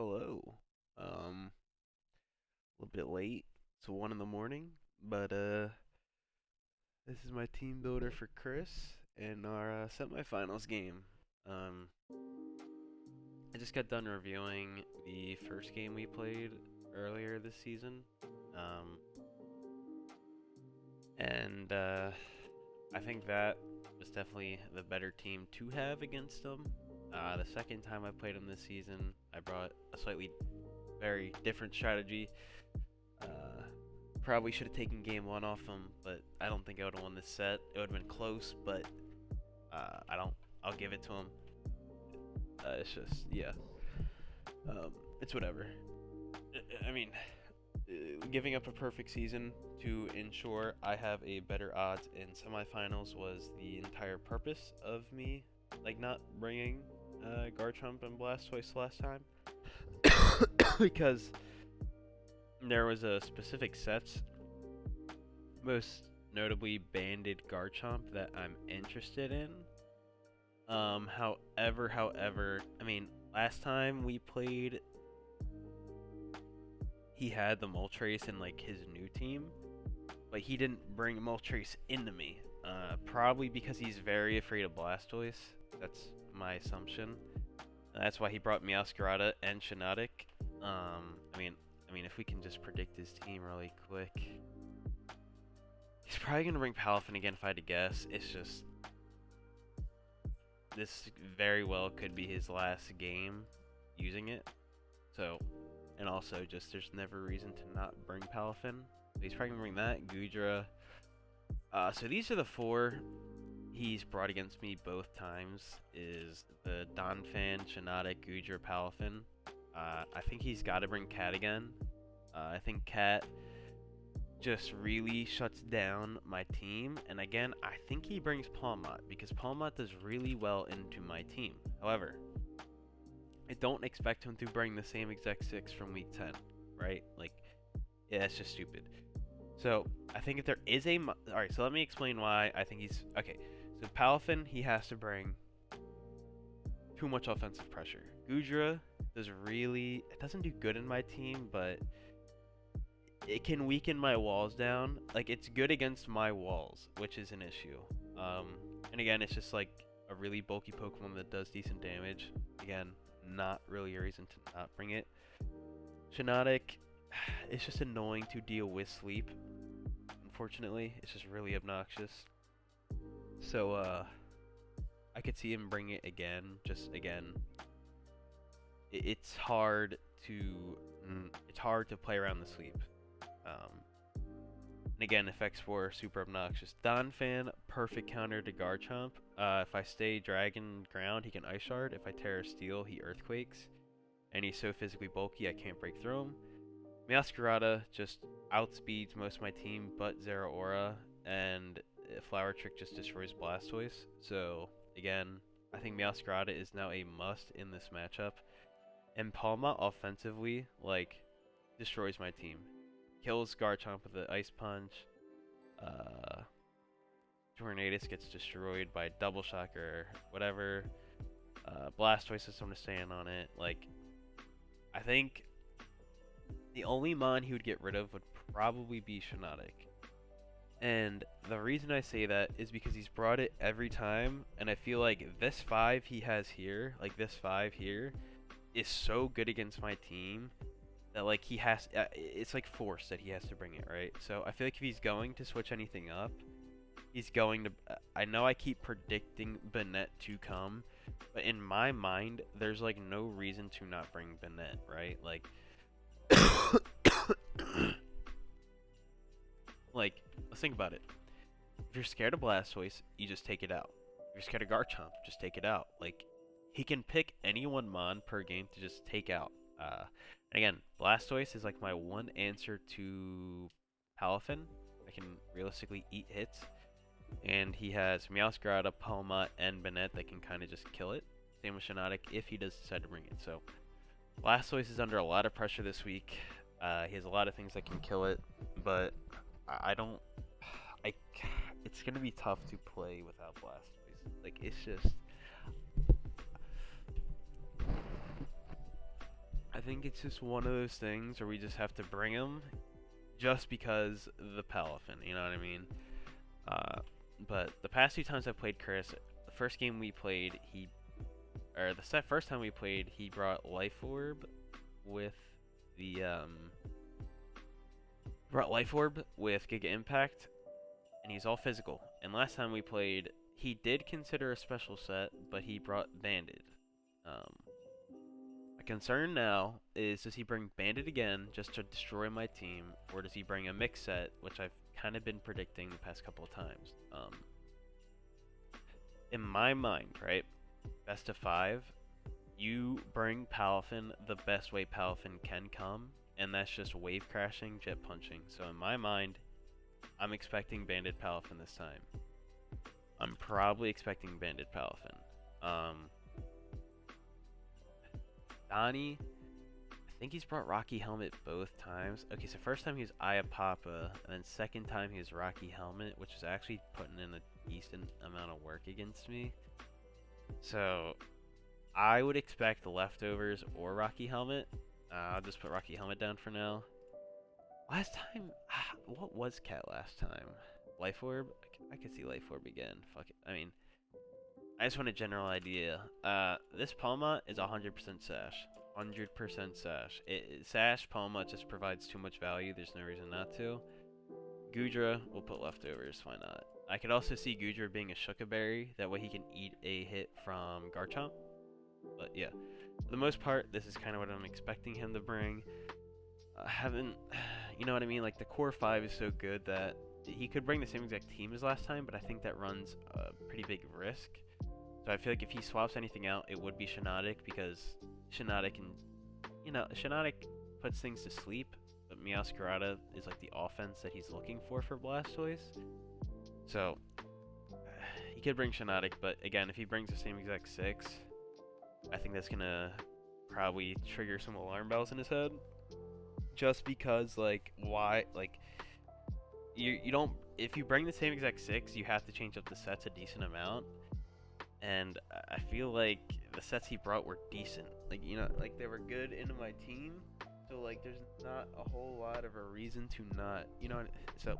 Hello. A little bit late. It's 1 in the morning, but this is my team builder for Kryss in our semifinals game. Um, I just got done reviewing the first game we played earlier this season, um, and I think that was definitely the better team to have against them. The second time I played them this season, I brought a slightly very different strategy. Uh, Probably should have taken game one off him, but I don't think I would have won this set. It would have been close, but I don't. I'll give it to him. It's just yeah. It's whatever. I mean, giving up a perfect season to ensure I have a better odds in semifinals was the entire purpose of me, like not bringing Garchomp and Blastoise last time, because there was a specific sets, most notably Banded Garchomp, that I'm interested in. However, I mean, last time we played, he had the Moltres in like his new team, but he didn't bring Moltres into me. Probably because he's very afraid of Blastoise. That's my assumption. That's why he brought Meowscarada and Shiinotic. I mean, if we can just predict his team really quick, he's probably gonna bring Palafin again if I had to guess. It's just this very well could be his last game using it. So, and also just there's never reason to not bring Palafin. So he's probably gonna bring that Gudra. So these are the four he's brought against me both times. Is the Donphan, Shiinotic, Gudra, Palafin. I think he's got to bring Cat again. I think Cat just really shuts down my team. And again, I think he brings Palmot because Palmot does really well into my team. However, I don't expect him to bring the same exact 6 from week 10, right? Like, yeah, that's just stupid. So, I think if there is a... Alright, so let me explain why I think he's... Okay, so Palafin, he has to bring too much offensive pressure. Gudra does really... It doesn't do good in my team, but it can weaken my walls down. Like, it's good against my walls, which is an issue. And again, it's just like a really bulky Pokemon that does decent damage. Again, not really a reason to not bring it. Shiinotic, it's just annoying to deal with sleep. Unfortunately, it's just really obnoxious. So, I could see him bring it again. Just again, it's hard to play around the sleep. And again, effects 4 super obnoxious. Donphan, perfect counter to Garchomp. If I stay Dragon Ground, he can Ice Shard. If I Terra Steel, he Earthquakes. And he's so physically bulky, I can't break through him. Meowscarada just outspeeds most of my team but Zeraora, and Flower Trick just destroys Blastoise. So, again, I think Meowscarada is now a must in this matchup. And Palma offensively, like, destroys my team. Kills Garchomp with the Ice Punch. Tornadus gets destroyed by Double Shock or whatever. Blastoise has someone to stand on it. Like, I think the only Mon he would get rid of would probably be Shiinotic. And the reason I say that is because he's brought it every time, and I feel like this 5 he has here, like this 5 here, is so good against my team that like he has, it's like forced that he has to bring it, right? So I feel like if he's going to switch anything up, he's going to, I know I keep predicting Banette to come, but in my mind, there's like no reason to not bring Banette, right? Like, like, let's think about it. If you're scared of Blastoise, you just take it out. If you're scared of Garchomp, just take it out. Like, he can pick any one Mon per game to just take out. Again, Blastoise is like my one answer to Palafin. I can realistically eat hits. And he has Meowscarada, Palma, and Banette that can kind of just kill it. Same with Shiinotic if he does decide to bring it. So, Blastoise is under a lot of pressure this week. He has a lot of things that can kill it, but I don't... it's going to be tough to play without Blastoise. Like, it's just... I think it's just one of those things where we just have to bring him just because the Palafin, you know what I mean? Uh, but the past two times I've played Kryss, the first game we played, first time we played, he brought Life Orb with the Giga Impact, and he's all physical. And last time we played, he did consider a special set, but he brought Banded. My concern now is, does he bring Bandit again just to destroy my team, or does he bring a mix set, which I've kind of been predicting the past couple of times? In my mind, right, best of 5, you bring Palafin the best way Palafin can come, and that's just wave crashing, jet punching. So in my mind, I'm expecting Bandit Palafin this time. I'm probably expecting Bandit Palafin. Donnie, I think he's brought Rocky Helmet both times. Okay, so first time he was Aya Papa, and then second time he was Rocky Helmet, which is actually putting in a decent amount of work against me. So I would expect the leftovers or Rocky Helmet. I'll just put Rocky Helmet down for now. Last time, what was Cat last time? Life Orb? I could see Life Orb again. Fuck it. I mean, I just want a general idea. This Palma is 100% Sash. 100% Sash. Sash Palma just provides too much value. There's no reason not to. Gudra, we'll put leftovers. Why not? I could also see Gudra being a Shukaberry. That way he can eat a hit from Garchomp. But yeah, for the most part, this is kind of what I'm expecting him to bring. You know what I mean? Like, the core 5 is so good that he could bring the same exact team as last time, but I think that runs a pretty big risk. So I feel like if he swaps anything out, it would be Shiinotic, because Shiinotic puts things to sleep, but Meowscarada is like the offense that he's looking for Blastoise. So he could bring Shiinotic, but again, if he brings the same exact 6, I think that's gonna probably trigger some alarm bells in his head. Just because, like, why, like, you don't, if you bring the same exact 6, you have to change up the sets a decent amount. And I feel like the sets he brought were decent. Like, you know, like, they were good into my team. So, like, there's not a whole lot of a reason to not, you know. So,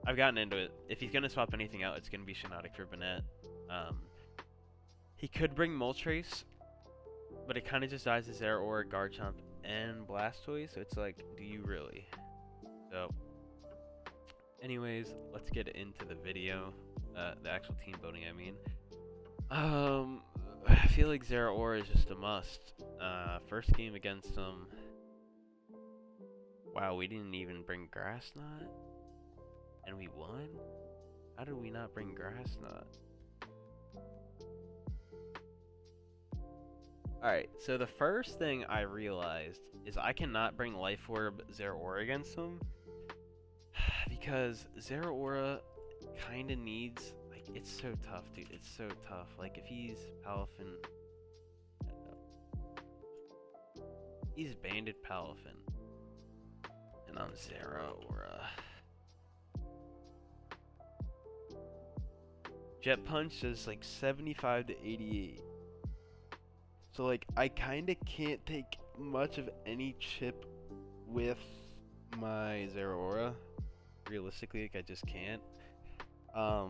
I've gotten into it. If he's going to swap anything out, it's going to be Shiinotic for Banette. He could bring Moltres, but it kind of just dies to Zeraora, Garchomp, and Blastoise. So, it's like, do you really? So, anyways, let's get into the video. The actual team voting, I mean. I feel like Zeraora is just a must. First game against him. Wow, we didn't even bring Grass Knot? And we won? How did we not bring Grass Knot? Alright, so the first thing I realized is I cannot bring Life Orb Zeraora against him. Because Zeraora kinda needs... It's so tough, dude. It's so tough. Like, if he's Palafin... He's Banded Palafin. And I'm Zeraora. Jet Punch is like 75 to 88. So, like, I kind of can't take much of any chip with my Zeraora. Realistically, like, I just can't. I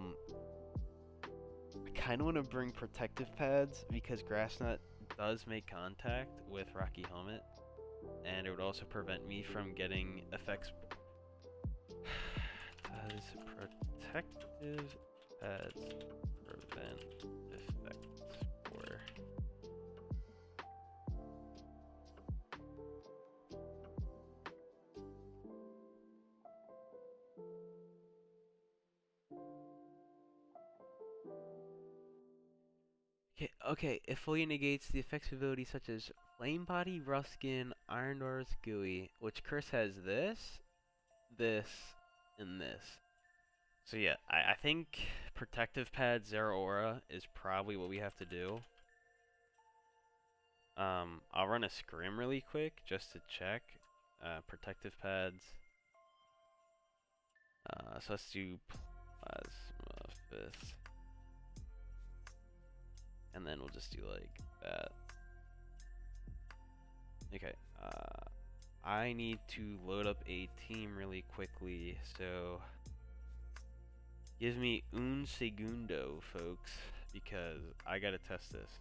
kind of want to bring protective pads because Grass Knot does make contact with Rocky Helmet, and it would also prevent me from getting effects. Does protective pads prevent effects for? Okay, it fully negates the effects abilities such as Flame Body, Ruskin, Iron Doors, Gooey, which Kryss has this, and this. So yeah, I think Protective Pad Zeraora is probably what we have to do. I'll run a scrim really quick just to check. Protective Pads. So let's do Plasma Fist. And then we'll just do like that. Okay. I need to load up a team really quickly, so give me un segundo, folks, because I gotta test this.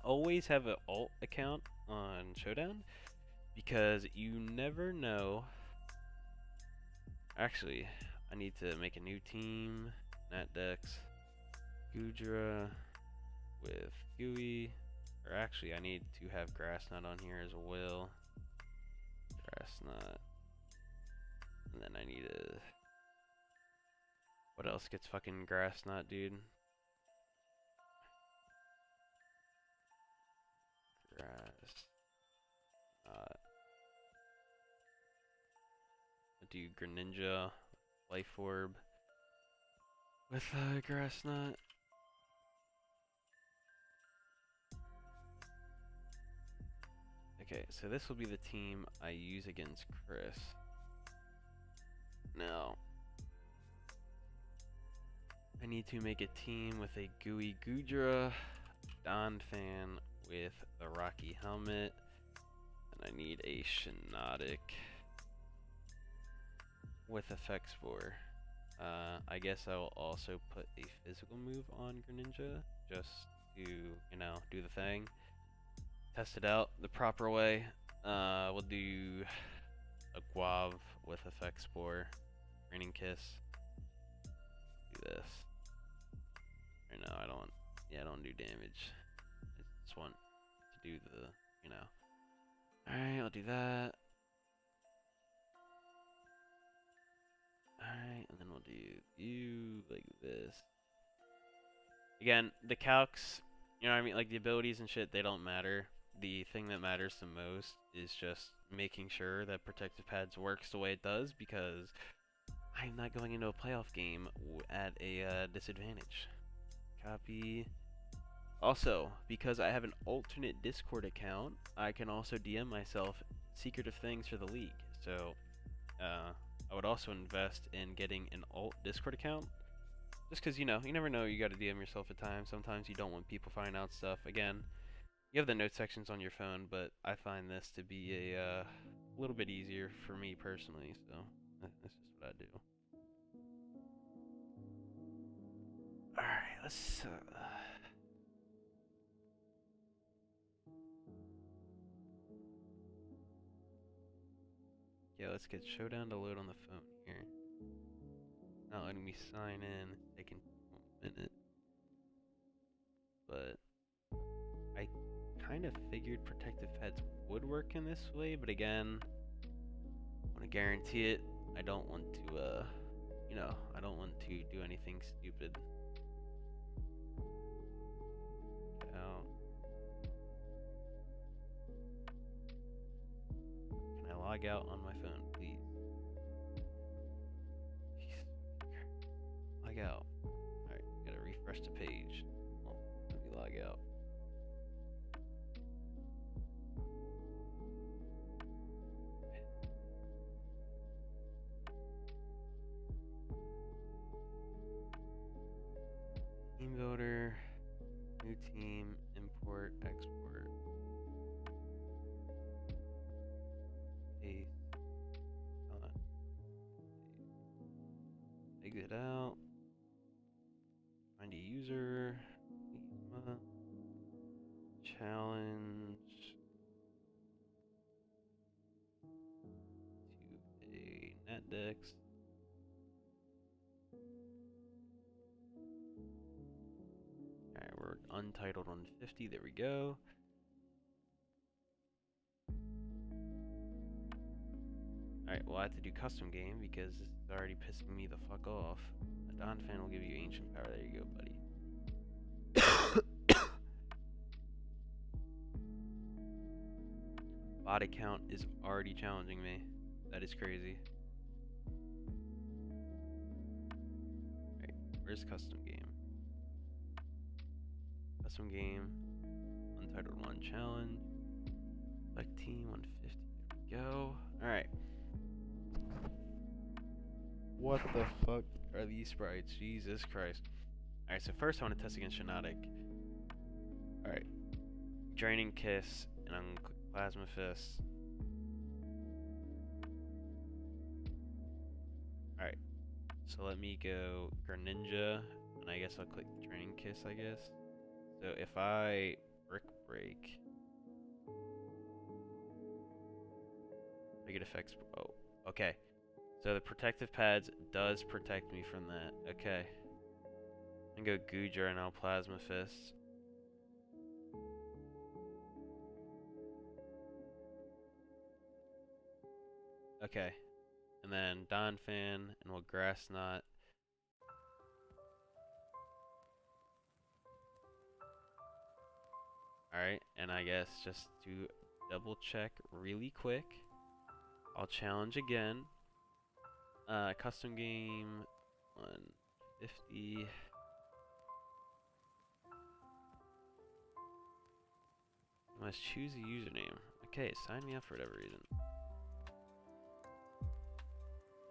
Always have an alt account on Showdown because you never know. Actually, I need to make a new team. Natdex, Gudra with Gooey. Or actually, I need to have Grassnut on here as well. Grassnut. And then I need a... What else gets fucking Grassnut, dude? Grassnut. Do Greninja, Life Orb with Grassnut. Okay, so this will be the team I use against Kryss. Now, I need to make a team with a Gooey Gudra, Donphan with the Rocky Helmet, and I need a Shiinotic with Effect Spore. I guess I will also put a physical move on Greninja just to, you know, do the thing. Test it out the proper way. We'll do a Guav with Effect Spore, Raining Kiss. Do this. Or no, I don't. Yeah, I don't do damage. I just want to do the, you know. Alright, I'll do that. Alright, and then we'll do you like this. Again, the calcs, you know what I mean? Like the abilities and shit, they don't matter. The thing that matters the most is just making sure that protective pads works the way it does, because I'm not going into a playoff game at a disadvantage. Copy. Also, because I have an alternate Discord account, I can also DM myself secretive things for the league. So, I would also invest in getting an alt Discord account. Just because, you know, you never know, you gotta DM yourself at times. Sometimes you don't want people finding out stuff. Again, you have the note sections on your phone, but I find this to be a little bit easier for me personally, so that's just what I do. Alright, let's... yeah, let's get Showdown to load on the phone here. Not letting me sign in, it's taking a minute. But I kind of figured protective pads would work in this way, but again, I want to guarantee it. I don't want to, you know, I don't want to do anything stupid. Get out. Can I log out on my phone, please? Log out. Alright, gotta refresh the page. Well, let me log out. Teambuilder, new team, import, export, paste, exit out, find a user, challenge to a Natdex. Alright, we're untitled on 50, there we go. Alright, well I have to do custom game because this is already pissing me the fuck off. A Donphan will give you ancient power, there you go, buddy. Bot account is already challenging me. That is crazy. Alright, where's custom game? Custom game, untitled 1 challenge, select team 150, there we go. Alright. What the fuck are these sprites? Jesus Christ. Alright, so first I want to test against Shiinotic. Alright. Draining Kiss, and I'm gonna click Plasma Fist. Alright, so let me go Greninja, and I guess I'll click Draining Kiss, I guess. So if I Brick Break, it affects. Oh, okay. So the protective pads does protect me from that. Okay. I'm gonna go Goodra and I'll Plasma Fist. Okay. And then Donphan and we'll Grass Knot. Alright, and I guess just to double check really quick, I'll challenge again. Custom game 150. I must choose a username. Okay, sign me up for whatever reason.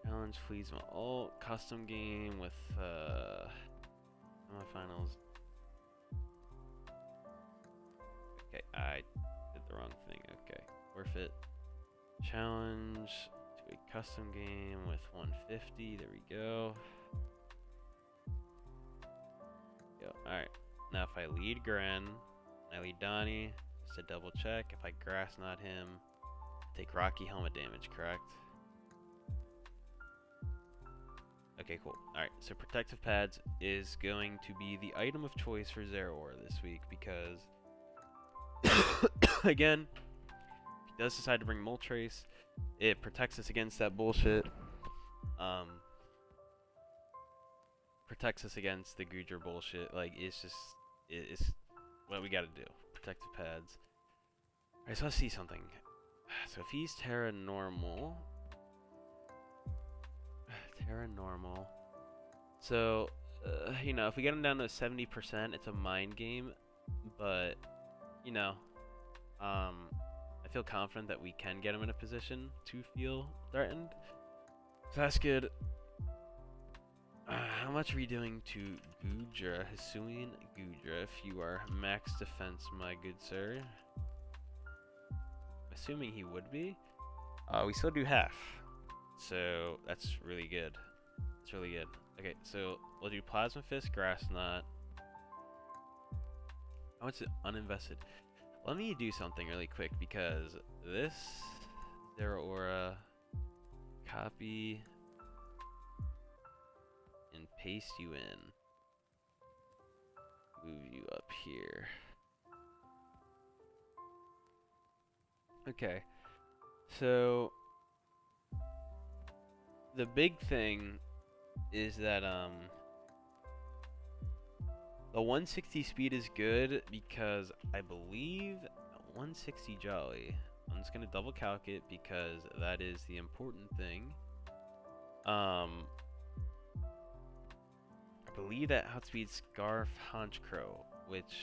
Challenge please my alt. Custom game with semifinals. Okay, I did the wrong thing. Okay, forfeit. Challenge to a custom game with 150. There we go. Alright. Now if I lead Gren, I lead Donnie, just to double check. If I Grass Knot him, take Rocky Helmet damage, correct? Okay, cool. Alright, so Protective Pads is going to be the item of choice for Zeraora this week because, again, if he does decide to bring Moltres, it protects us against that bullshit. Protects us against the Goodra bullshit. Like, it's just, it's what we gotta do. Protective Pads. Alright, so let's see something. So if he's Terra Normal. Terra Normal. So, you know, if we get him down to 70%, it's a mind game. But, you know, I feel confident that we can get him in a position to feel threatened. So that's good. How much are we doing to Goodra? Hisuian Goodra, if you are max defense, my good sir. Assuming he would be. We still do half. So that's really good. That's really good. Okay, so we'll do Plasma Fist, Grass Knot. How much is uninvested? Let me do something really quick because this Zeraora, copy and paste you in. Move you up here. Okay, so the big thing is that the 160 speed is good because I believe 160 Jolly. I'm just gonna double calc it because that is the important thing. I believe that outspeeds Scarf Honchkrow, which,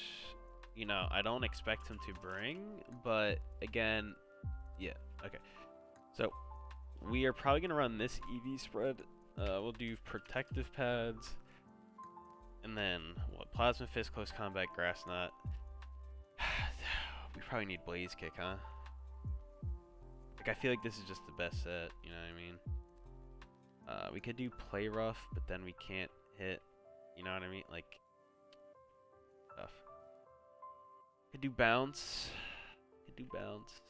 you know, I don't expect him to bring, but again, yeah, okay. So we are probably gonna run this EV spread. We'll do Protective Pads, and then what? Plasma Fist, Close Combat, Grass Knot. We probably need Blaze Kick, huh? Like, I feel like this is just the best set. You know what I mean? We could do Play Rough, but then we can't hit. You know what I mean? Like, stuff. Could do Bounce. Could do Bounce.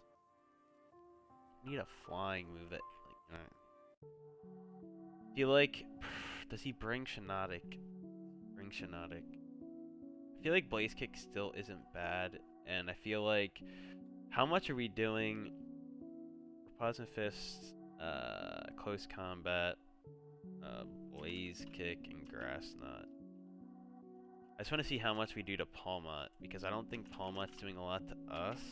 Need a flying move that, like, alright. Feel like, does he bring Shiinotic? Bring Shiinotic. I feel like Blaze Kick still isn't bad, and I feel like, how much are we doing for Plasma Fist, Close Combat, Blaze Kick, and Grass Knot? I just want to see how much we do to Palmot, because I don't think Palmot's doing a lot to us.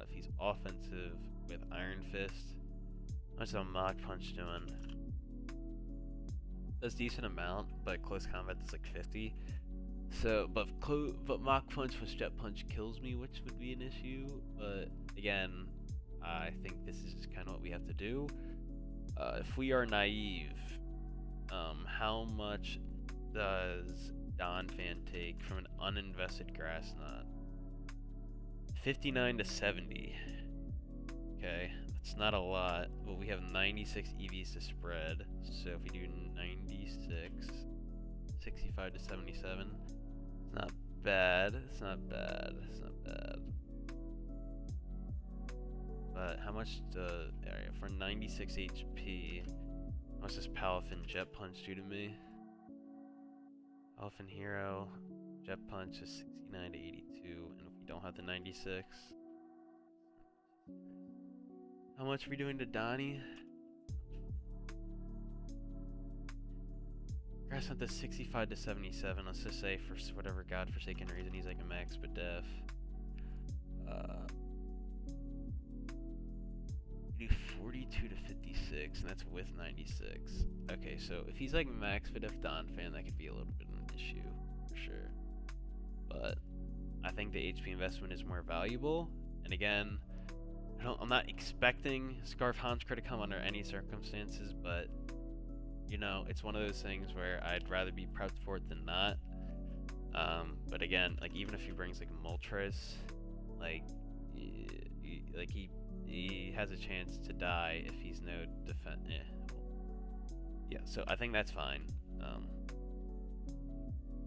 If he's offensive with Iron Fist. How much is a Mach Punch doing? That's a decent amount, but Close Combat is like 50. So, but Mach Punch with Step Punch kills me, which would be an issue. But again, I think this is just kind of what we have to do. If we are naive, how much does Donphan take from an uninvested Grass Knot? 59 to 70. Okay, that's not a lot, but we have 96 EVs to spread. So if we do 96, 65 to 77, it's not bad. It's not bad. It's not bad. But how much for 96 HP, how much does Palafin Jet Punch do to me? Palafin Hero, Jet Punch is 69 to 82, and if we don't have the 96, how much are we doing to Donnie? Kryss went to 65 to 77. Let's just say for whatever godforsaken reason he's like a max def. Do 42 to 56, and that's with 96. Okay, so if he's like max def Don fan, that could be a little bit of an issue for sure. But I think the HP investment is more valuable. And again, I'm not expecting Scarf Hanscra to come under any circumstances, but you know, it's one of those things where I'd rather be prepped for it than not. But again, like even if he brings like Moltres, like he has a chance to die if he's no defense. Yeah, so I think that's fine.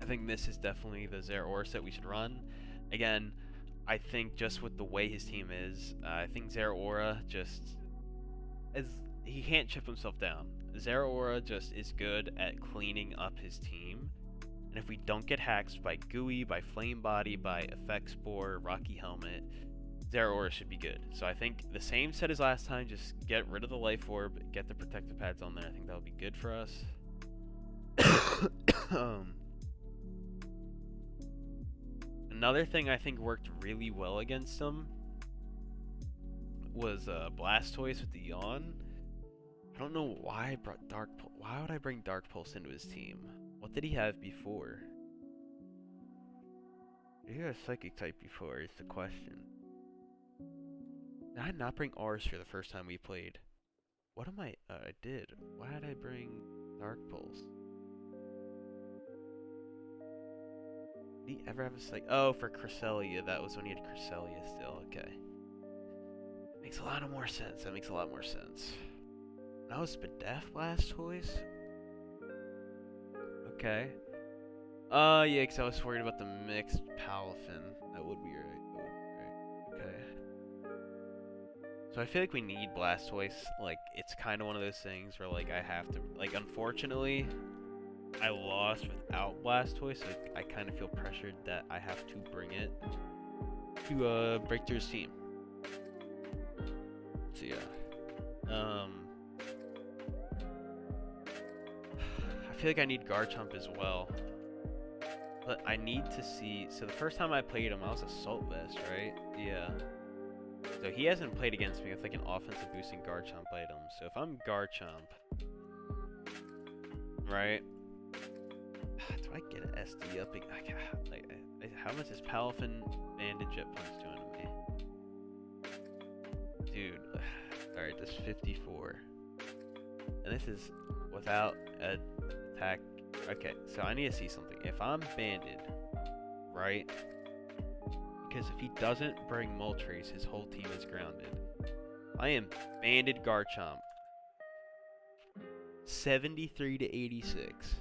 I think this is definitely the Zeraora set we should run. Again, I think just with the way his team is, I think Zeraora just he can't chip himself down. Zeraora just is good at cleaning up his team, and if we don't get hacked by Gooey, by Flame Body, by Effect Spore, Rocky Helmet, Zeraora should be good. So I think the same set as last time, just get rid of the Life Orb, get the protective pads on there. I think that would be good for us. Another thing I think worked really well against him was Blastoise with the Yawn. I don't know why I brought Dark Pulse. Why would I bring Dark Pulse into his team? What did he have before? Did he have a Psychic type before is the question. Did I not bring Ars for the first time we played? What am I? I did. Why did I bring Dark Pulse? Did he ever have a Psychic? Oh, for Cresselia. That was when he had Cresselia still. Okay. Makes a lot more sense. That makes a lot more sense. That was Spadef Blastoise? Okay. Yeah, because I was worried about the mixed Palafin. That would be right. That would be right. Okay. So I feel like we need Blastoise. Like, it's kind of one of those things where, like, I have to... Like, unfortunately, I lost without Blastoise, so I kind of feel pressured that I have to bring it to, break through his team. So, yeah. I feel like I need Garchomp as well. But I need to see... So the first time I played him, I was Assault Vest, right? Yeah. So he hasn't played against me with like an offensive boosting Garchomp item. So if I'm Garchomp... Right? Do I get an SD up? How much is Palafin Banded Jet Punch doing to me? Dude. Alright, this 54. And this is without a attack. Okay, so I need to see something. If I'm banded, right? Because if he doesn't bring Moltres, his whole team is grounded. I am banded Garchomp. 73 to 86.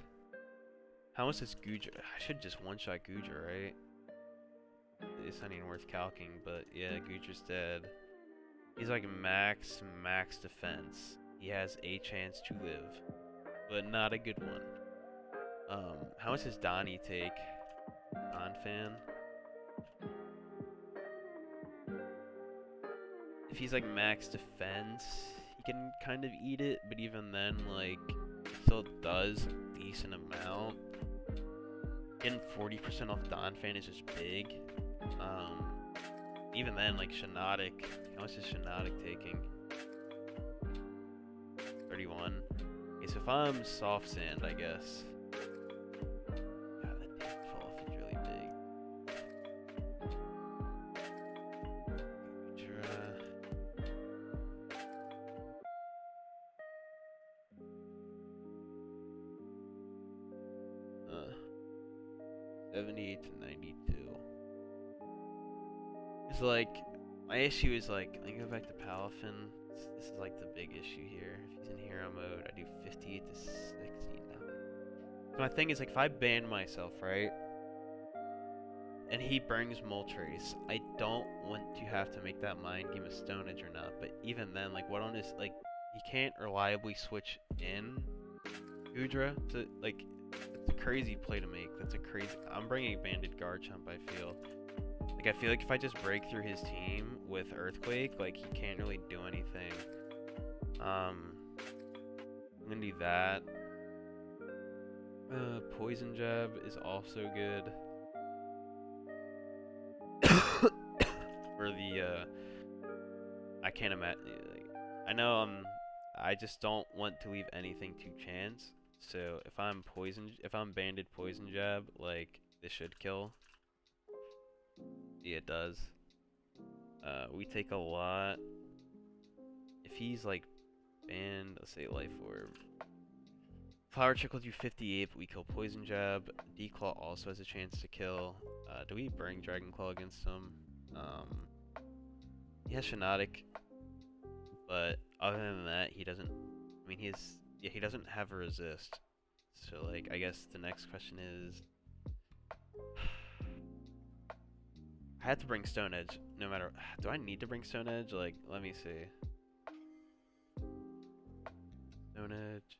How much is Goodra? I should just one-shot Goodra, right? It's not even worth calcing, but yeah, Goodra's dead. He's like max defense. He has a chance to live, but not a good one. How much does Donnie take? Non-fan. If he's like max defense, he can kind of eat it, but even then, like, it still does a decent amount. Getting 40% off Donphan is just big. Even then, like Shiinotic, how much is Shiinotic taking? 31. Okay, so if I'm Soft Sand, I guess. God, that damn fall off is really big. Goodra. 78 to 92. It's like, my issue is like, let me go back to Palafin. This is like the big issue here. If he's in hero mode, I do 58 to 60 now. So my thing is like, if I ban myself, right? And he brings Moltres, I don't want to have to make that mind game a Stone Edge or not. But even then, like, what on his, like, he can't reliably switch in Goodra to, like, it's a crazy play to make. That's a crazy, I'm bringing Banded Garchomp, I feel. Like, I feel like if I just break through his team with Earthquake, like, he can't really do anything. I'm gonna do that. Poison Jab is also good. For the, I can't imagine, like, I know I just don't want to leave anything to chance. So if I'm Banded Poison Jab, like, this should kill. Yeah, it does. We take a lot. If he's like banned, let's say Life Orb. Flower Trickle do 58, but we kill Poison Jab. Declaw also has a chance to kill. Do we bring Dragon Claw against him? He has Fnatic, but other than that, he doesn't. I mean, he doesn't have a resist. So like, I guess the next question is, I had to bring Stone Edge. No matter, do I need to bring Stone Edge? Like, let me see. Stone Edge.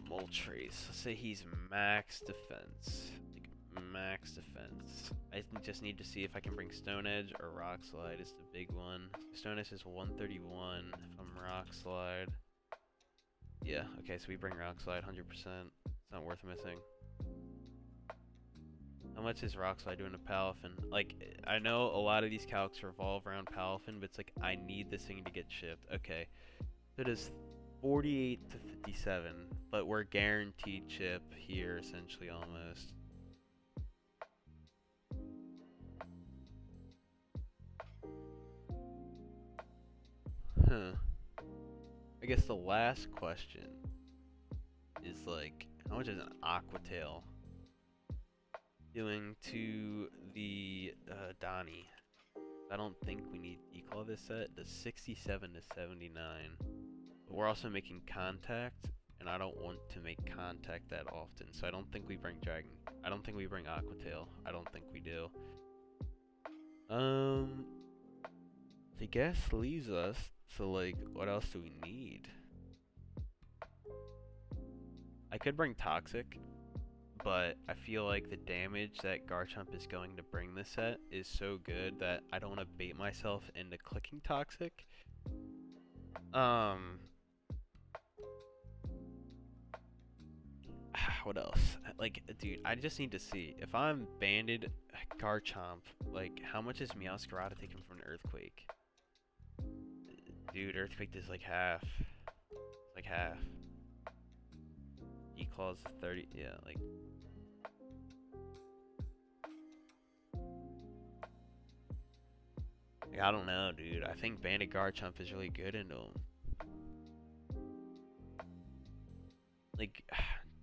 Moltres. Let's say he's max defense. Like, max defense. I just need to see if I can bring Stone Edge or Rock Slide is the big one. Stone Edge is 131. If I'm Rock Slide. Yeah, okay, so we bring Rock Slide 100%. It's not worth missing. How much is Rock Slide doing to Palafin? Like, I know a lot of these calcs revolve around Palafin, but it's like, I need this thing to get shipped. Okay, so it is 48 to 57, but we're guaranteed chip here, essentially, almost. Huh. I guess the last question is like, how much is an Aquatail doing to the Donnie? I don't think we need Declaw this set. It does 67 to 79. But we're also making contact, and I don't want to make contact that often. So I don't think we bring Dragon. I don't think we bring Aquatail. I don't think we do. I guess leaves us to like, what else do we need? I could bring Toxic, but I feel like the damage that Garchomp is going to bring this set is so good that I don't want to bait myself into clicking Toxic. What else? Like, dude, I just need to see. If I'm Banded Garchomp, like, how much is Meowscarada taking from an Earthquake? Dude, Earthquake is like half. Like half. Declaw's 30, yeah, like. Like, I don't know, dude. I think Banded Garchomp is really good into him. Like,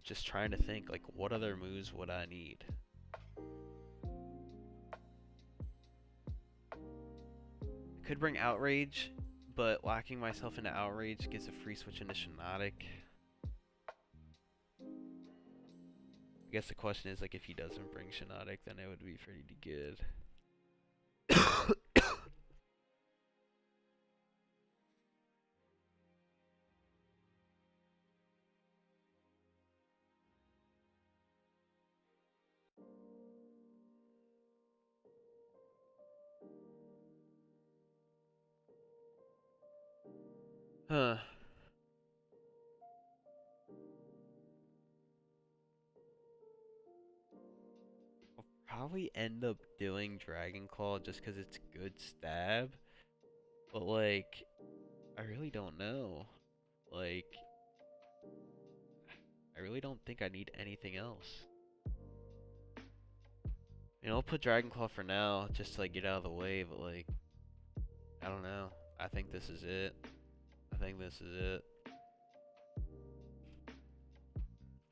just trying to think, like, what other moves would I need? I could bring Outrage, but locking myself into Outrage gets a free switch into Fnatic. I guess the question is, like, if he doesn't bring Fnatic, then it would be pretty good. Huh. I'll probably end up doing Dragon Claw just because it's good stab. But, like, I really don't know. Like, I really don't think I need anything else. You know, I'll put Dragon Claw for now, just to, like, get out of the way, but, like, I don't know. I think this is it. I think this is it.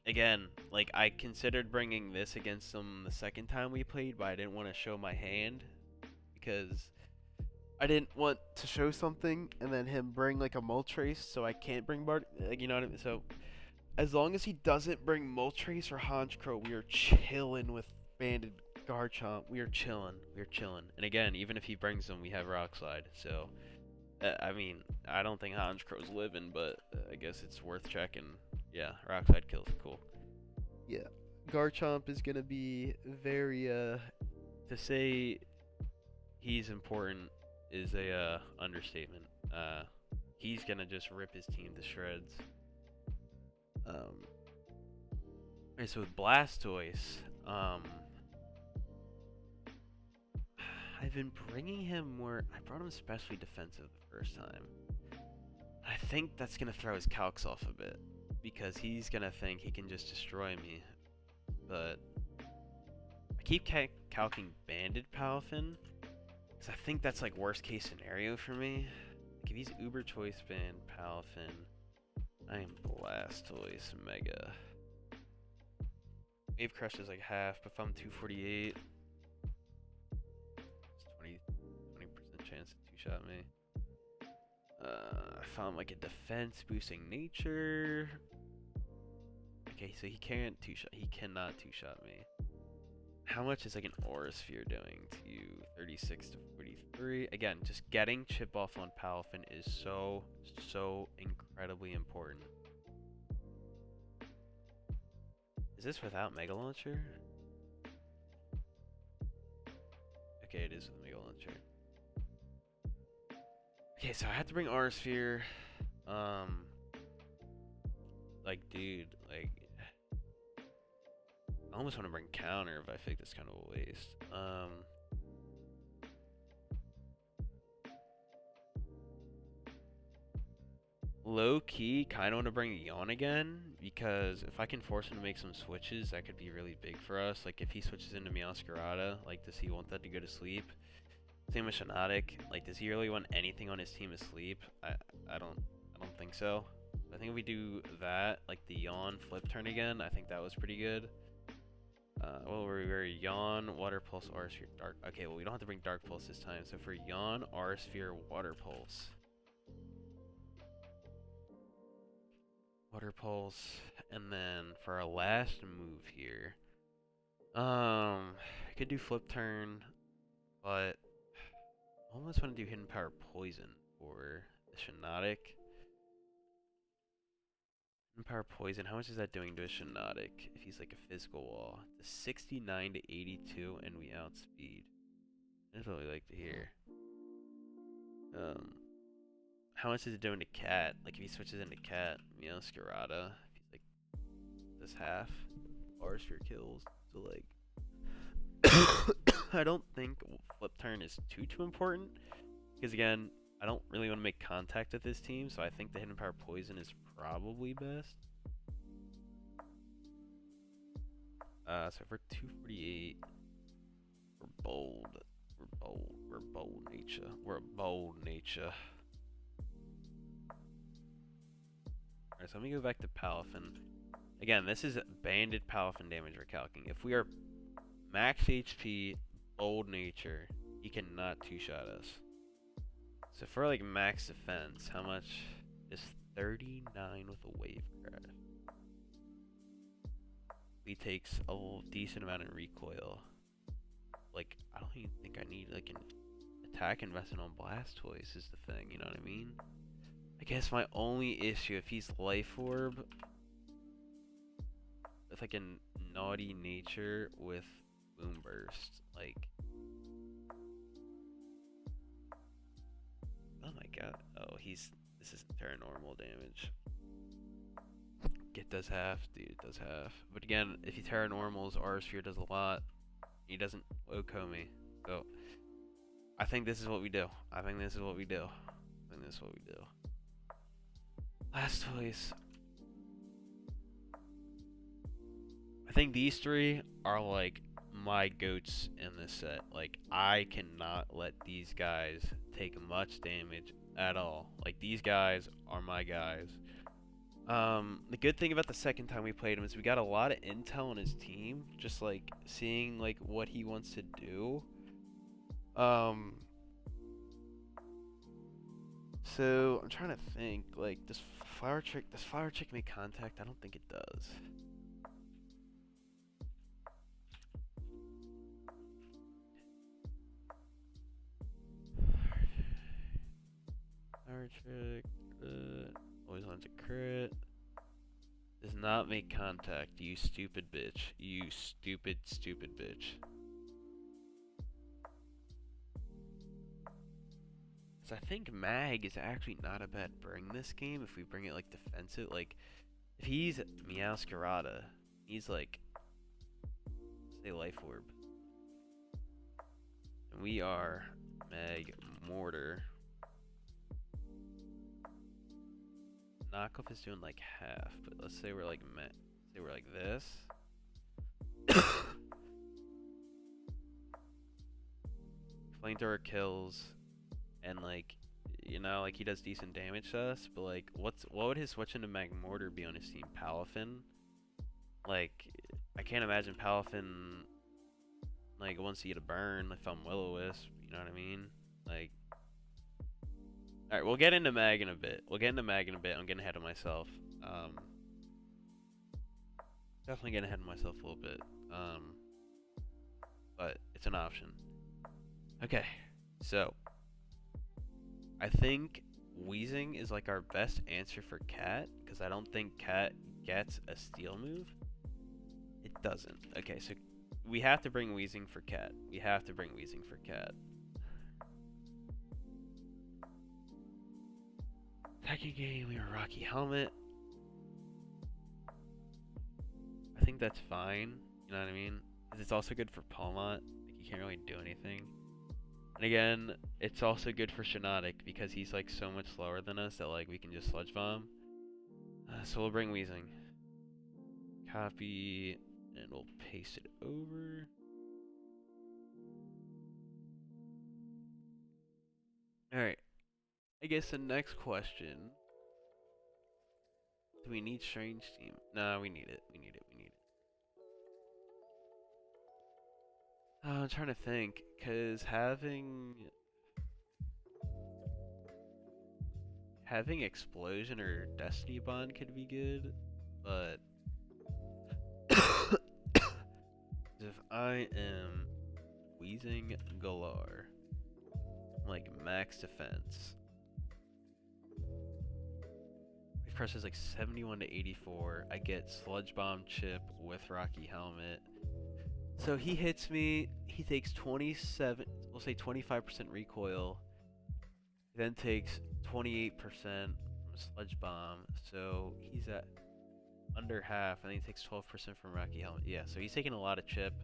again, like I considered bringing this against him the second time we played, but I didn't want to show my hand because I didn't want to show something and then him bring like a Moltres, so I can't bring Bart. Like, you know what I mean? So as long as he doesn't bring Moltres or Honchkrow, we are chilling with Banded Garchomp. We are chilling. We are chilling. And again, even if he brings them, we have Rock Slide. So I mean, I don't think Honchkrow's living, but I guess it's worth checking. Yeah, Rock Slide kills. Cool. Yeah, Garchomp is gonna be very to say he's important is a understatement. He's gonna just rip his team to shreds. Okay, so with Blastoise, I've been bringing him more. I brought him especially defensive the first time. I think that's gonna throw his calcs off a bit because he's gonna think he can just destroy me. But I keep calcing Banded Palafin because I think that's like worst case scenario for me. Like if he's Uber Choice Band Palafin, I am Blastoise Mega. Wave Crush is like half, but if I'm 248, it's 20% chance to two-shot me. I found like a defense boosting nature. Okay, so he can't two-shot. He cannot two-shot me. How much is like an Aura Sphere doing to you? 36 to 43. Again, just getting chip off on Palafin is so incredibly important. Is this without Mega Launcher? Okay, it is with Mega Launcher. Okay, so I have to bring Aura Sphere. Like, dude, like, I almost want to bring Counter, but I think that's kind of a waste. Low key, kind of want to bring Yawn again because if I can force him to make some switches, that could be really big for us. Like if he switches into Meowscarada, like does he want that to go to sleep? Same with Shiinotic. Like does he really want anything on his team to sleep? I don't think so. I think if we do that, like the Yawn flip turn again, I think that was pretty good. Well, we're Yawn, Water Pulse, Aura Sphere, Dark. Okay, well we don't have to bring Dark Pulse this time. So for Yawn, Aura Sphere, Water Pulse. Water Pulse, and then for our last move here, I could do Flip Turn, but I almost want to do Hidden Power Poison for the Shiinotic. Hidden Power Poison, how much is that doing to a Shiinotic if he's like a physical wall? The 69 to 82, and we outspeed. That's what we like to hear. How much is it doing to Cat? Like if he switches into Cat, Meowscarada, if he's like this half, Aura Sphere kills. So like, I don't think Flip Turn is too important because again, I don't really want to make contact with this team, so I think the Hidden Power Poison is probably best. So for 248, we're bold. We're bold nature. We're a bold nature. Alright, so let me go back to Palafin. Again, this is banded Palafin damage we're calculating. If we are max HP, bold nature, he cannot two-shot us. So for like max defense, how much is 39 with a wave crash? He takes a decent amount of recoil. Like, I don't even think I need like an attack investment on Blastoise is the thing, you know what I mean? I guess my only issue, if he's Life Orb, with like a naughty nature with Boom Burst, like, oh my god, oh this isn't Terranormal damage. It does half, dude, it does half. But again, if he Terranormals, Aura Sphere does a lot. He doesn't Oko me. So, I think this is what we do. I think this is what we do. Blastoise. I think these three are like my goats in this set. Like, I cannot let these guys take much damage at all. Like, these guys are my guys. The good thing about the second time we played him is we got a lot of intel on his team, just like seeing like what he wants to do. Um, so I'm trying to think, like, does flower chick make contact? I don't think it does. Flower chick, always wants to crit. Does not make contact, you stupid bitch. You stupid, stupid bitch. So I think Mag is actually not a bad bring this game if we bring it like defensive. Like, if he's Meowscarada, he's like, say Life Orb. And we are Mag Mortar. Knockoff is doing like half, but let's say we're like this. Flamethrower kills, and like, you know, like he does decent damage to us. But like, what would his switch into Magmortar be on his team? Palafin. Like, I can't imagine Palafin like wants to get a burn if I'm Will-O-Wisp. You know what I mean? Like, all right, we'll get into Mag in a bit. I'm getting ahead of myself. Definitely getting ahead of myself a little bit. But it's an option. Okay, so I think Wheezing is like our best answer for Cat, because I don't think Cat gets a steal move. It doesn't. Okay, so we have to bring Wheezing for Cat. Second game, we were Rocky Helmet. I think that's fine. You know what I mean? 'Cause it's also good for Palmont. Like, you can't really do anything. And again, it's also good for Shiinotic because he's like so much slower than us that like we can just Sludge Bomb. So we'll bring Wheezing. Copy, and we'll paste it over. Alright, I guess the next question. Do we need Strange Team? No, we need it. I'm trying to think, because having Explosion or Destiny Bond could be good, but if I am Wheezing Galar, like max defense, he presses like 71 to 84. I get Sludge Bomb Chip with Rocky Helmet. So he hits me, he takes 27, we'll say 25% recoil, then takes 28% from Sludge Bomb, so he's at under half, and then he takes 12% from Rocky Helmet. Yeah, so he's taking a lot of chip.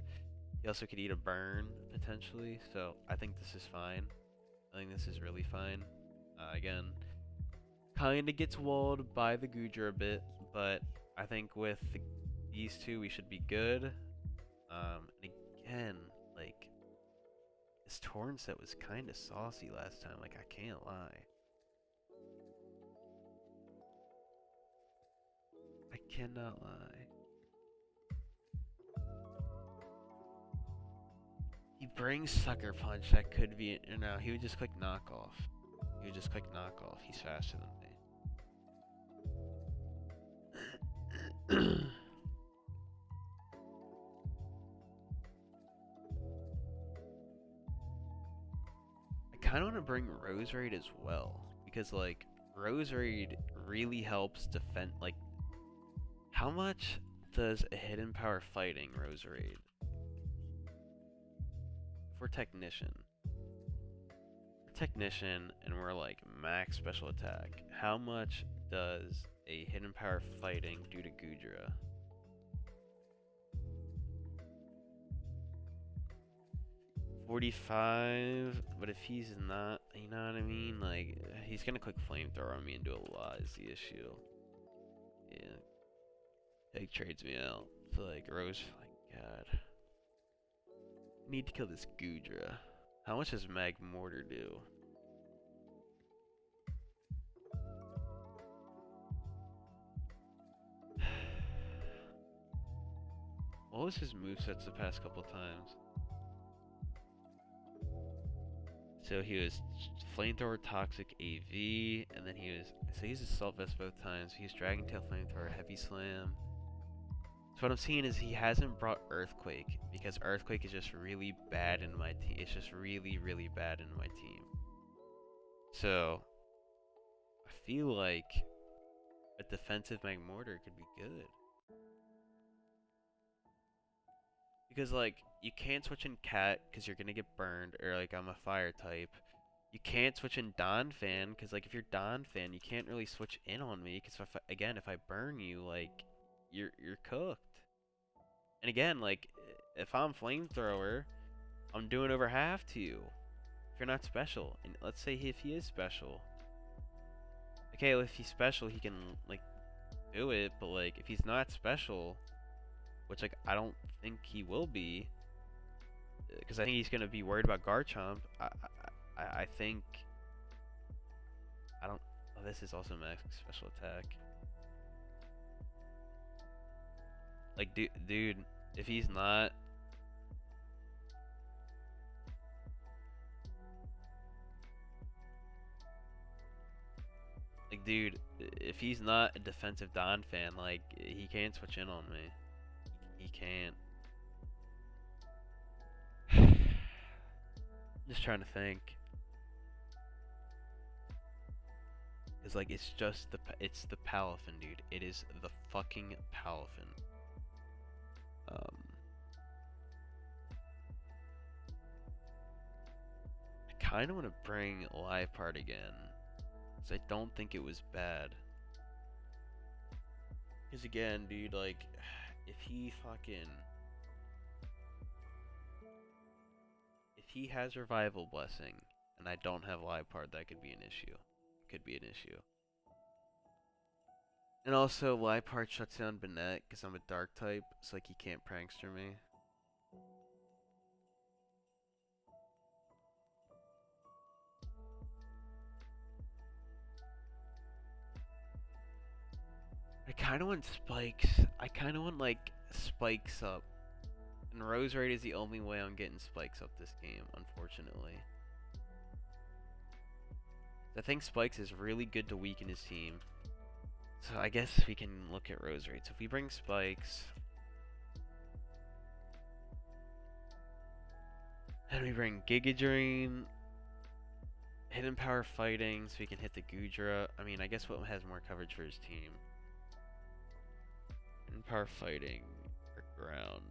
He also could eat a burn, potentially, so I think this is fine. I think this is really fine. Again, kinda gets walled by the Goodra a bit, but I think with these two we should be good. And again, like, this Torn set was kinda saucy last time, like, I can't lie. I cannot lie. He brings Sucker Punch, that could be, no, he would just click knockoff. He's faster than me. I kinda wanna bring Rose Raid as well, because like, Rose Raid really helps defend, like, how much does a hidden power fighting Rose Raid? If we're Technician, and we're like max special attack, how much does a hidden power fighting do to Goodra? 45, but if he's not, you know what I mean? Like, he's gonna click Flamethrower on me and do a lot is the issue. Yeah. Egg trades me out. So like, Rose, like, God. Need to kill this Goodra. How much does Magmortar do? What was his movesets the past couple times? So he was Flamethrower, Toxic, AV, and then he was... So he's Assault Vest both times. He's Dragon Tail, Flamethrower, Heavy Slam. So what I'm seeing is he hasn't brought Earthquake, because Earthquake is just really bad in my team. It's just really, really bad in my team. So I feel like a defensive Magmortar could be good. Because, like, you can't switch in Cat because you're going to get burned, or, like, I'm a fire type. You can't switch in Donphan because, like, if you're Donphan, you can't really switch in on me because, if I burn you, like, you're cooked. And again, like, if I'm Flamethrower, I'm doing over half to you. If you're not special. And let's say if he is special. Okay, well, if he's special, he can, like, do it, but, like, if he's not special, which, like, I don't think he will be, because I think he's going to be worried about Garchomp. I think... I don't... Oh, this is also max special attack. Like, dude, if he's not... Like, dude, if he's not a defensive Donphan, like, he can't switch in on me. He can't. Just trying to think. It's like, it's just it's the Palafin, dude. It is the fucking Palafin. I kind of want to bring Liepard again, because I don't think it was bad. Because again, dude, like, if he has Revival Blessing, and I don't have Liepard, that could be an issue. Could be an issue. And also, Liepard shuts down Banette, because I'm a Dark type, so, like, he can't Prankster me. I kind of want Spikes. I kind of want, like, Spikes up. And Roserade is the only way I'm getting Spikes up this game, unfortunately. I think Spikes is really good to weaken his team. So I guess we can look at Roserade. So if we bring Spikes... And we bring Giga Drain... Hidden Power Fighting, so we can hit the Goodra. I mean, I guess what has more coverage for his team? Hidden Power Fighting or Ground.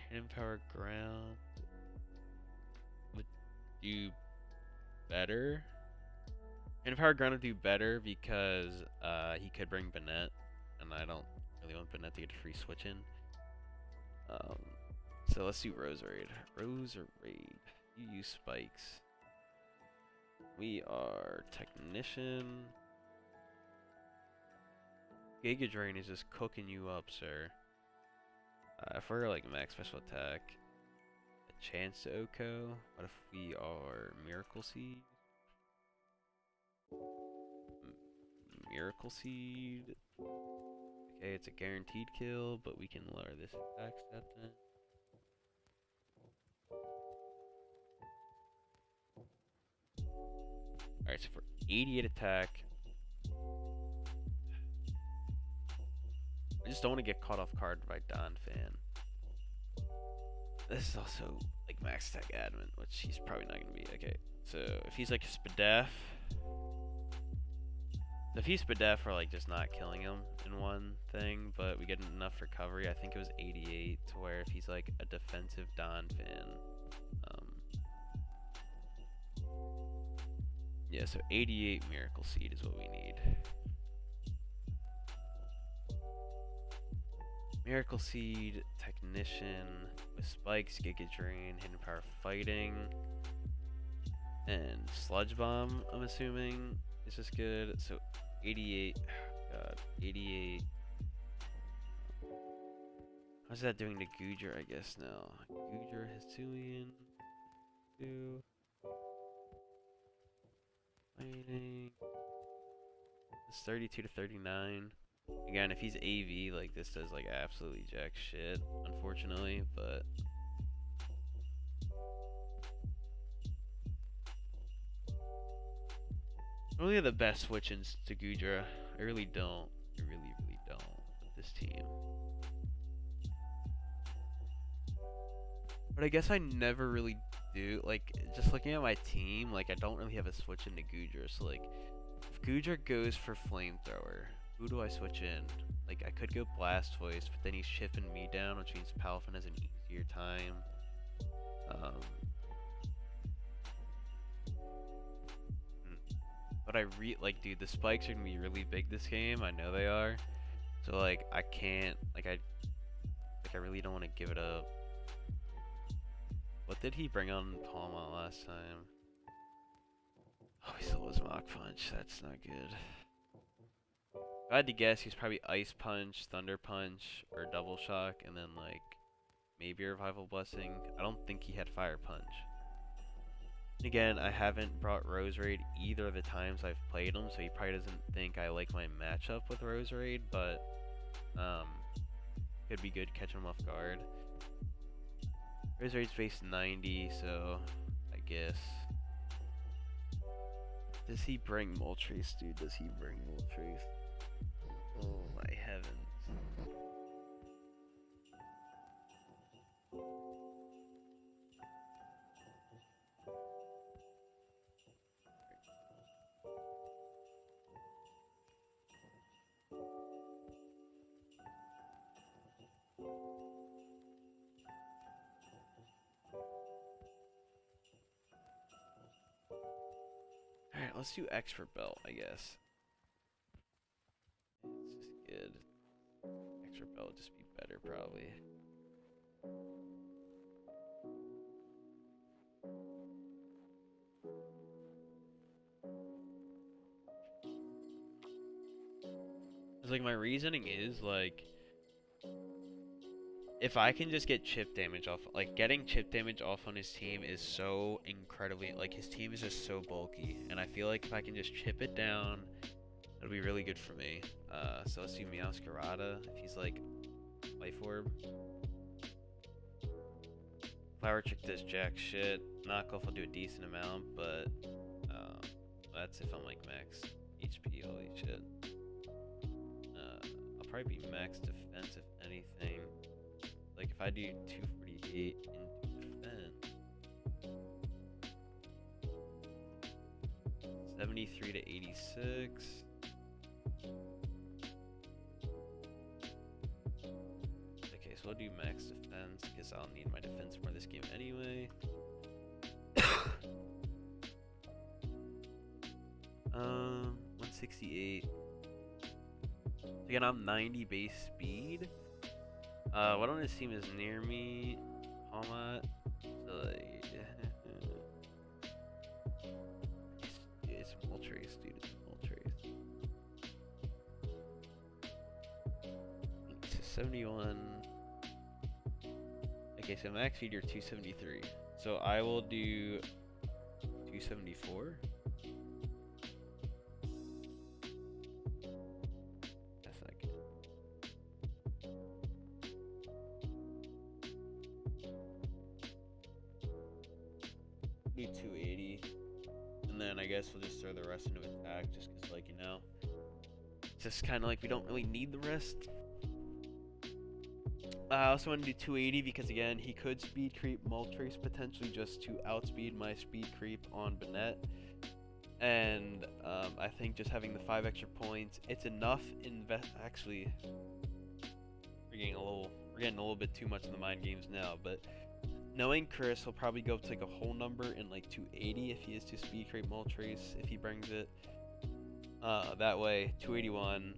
Hidden Power Ground would do better. Hidden Power Ground would do better because he could bring Banette, and I don't really want Banette to get a free switch in. So let's do Roserade. Roserade. You use Spikes. We are Technician. Giga Drain is just cooking you up, sir. If we're like max special attack, a chance to Oko. What if we are Miracle Seed? Miracle Seed. Okay, it's a guaranteed kill, but we can lower this attack stat then. Alright, so for 88 attack, I just don't want to get caught off guard by Donphan. This is also like max attack admin, which he's probably not going to be. Okay, so if he's like Spadef, if he's Spadef, we're like just not killing him in one thing, but we get enough recovery. I think it was 88 to where if he's like a defensive Donphan, yeah, so 88 Miracle Seed is what we need. Miracle Seed, Technician, with Spikes, Giga Drain, Hidden Power Fighting, and Sludge Bomb, I'm assuming, is just good. So 88, god, 88. How's that doing to Goodra, I guess, now? Goodra, Hisuian, 2. Fighting. It's 32 to 39. Again, if he's AV, like, this does, like, absolutely jack shit, unfortunately, but... I don't really have the best switch-ins to Gudra. I really don't. I really, really don't with this team. But I guess I never really do. Like, just looking at my team, like, I don't really have a switch into Gudra. So, like, if Gudra goes for Flamethrower, who do I switch in? Like, I could go Blastoise, but then he's chipping me down, which means Palafin has an easier time. But like, dude, the spikes are gonna be really big this game. I know they are. So, like, I can't, like, I really don't want to give it up. What did he bring on Palma last time? Oh, he still was Mach Punch. That's not good. If I had to guess, he's probably Ice Punch, Thunder Punch, or Double Shock, and then, like, maybe a Revival Blessing. I don't think he had Fire Punch. Again, I haven't brought Roserade either of the times I've played him, so he probably doesn't think I like my matchup with Roserade, but could be good catching him off guard. Roserade's base 90, so I guess. Does he bring Moltres, dude? Does he bring Moltres? Oh my heavens. Alright, let's do Expert Belt, I guess. This is good. Expert Belt would just be better, probably. Cause, like, my reasoning is, like, if I can just get chip damage off, like, getting chip damage off on his team is so incredibly, like, his team is just so bulky, and I feel like if I can just chip it down, it'll be really good for me. So let's do Meowscarada, if he's, like, Life Orb. Flower Trick does jack shit. Knockoff will do a decent amount, but, that's if I'm, like, max HP, holy shit. I'll probably be max defense, if anything. Like, if I do 248 into defense, 73 to 86. Okay, so I'll do max defense because I'll need my defense for this game anyway. 168. Again, I'm 90 base speed. What on his team is near me? Palmat. It's Moltres, dude. It's Moltres. It's 71. Okay, so max speed, you're 273. So I will do 274. Do 280, and then I guess we'll just throw the rest into attack, just because, like, you know, it's just kind of like we don't really need the rest. I also want to do 280 because, again, he could speed creep Moltres potentially just to outspeed my speed creep on Banette, and I think just having the 5 extra points, it's enough. Actually, we're getting a little bit too much in the mind games now, but knowing Kryss, he'll probably go up to, like, a whole number in, like, 280 if he is to speed creep Moltres, if he brings it. That way, 281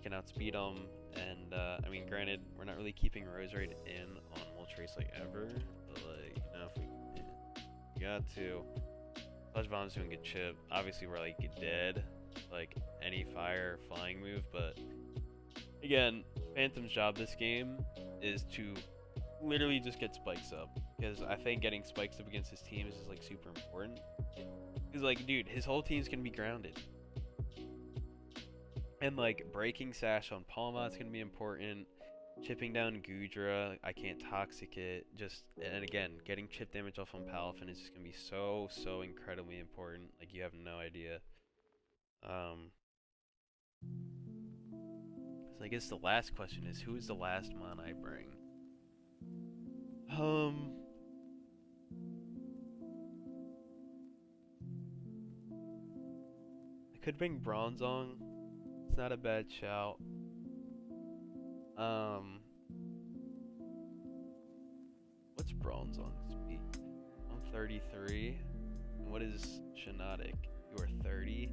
can outspeed him, and, I mean, granted, we're not really keeping Roserade in on Moltres, like, ever, but, like, you know, if we got to. Sludge Bomb's doing good chip. Obviously, we're, like, dead, like, any fire flying move, but, again, Phantom's job this game is to literally just get spikes up, because I think getting spikes up against his team is just, like, super important. Because, like, dude, his whole team's gonna be grounded. And like breaking Sash on Palmot's gonna be important. Chipping down Gudra, I can't toxic it. Just and again, getting chip damage off on Palafin is just gonna be so incredibly important. Like you have no idea. So I guess the last question is, who is the last mon I bring? I could bring Bronzong. It's not a bad shout. What's Bronzong's speed? I'm 33. And what is Shinotic? You are 30.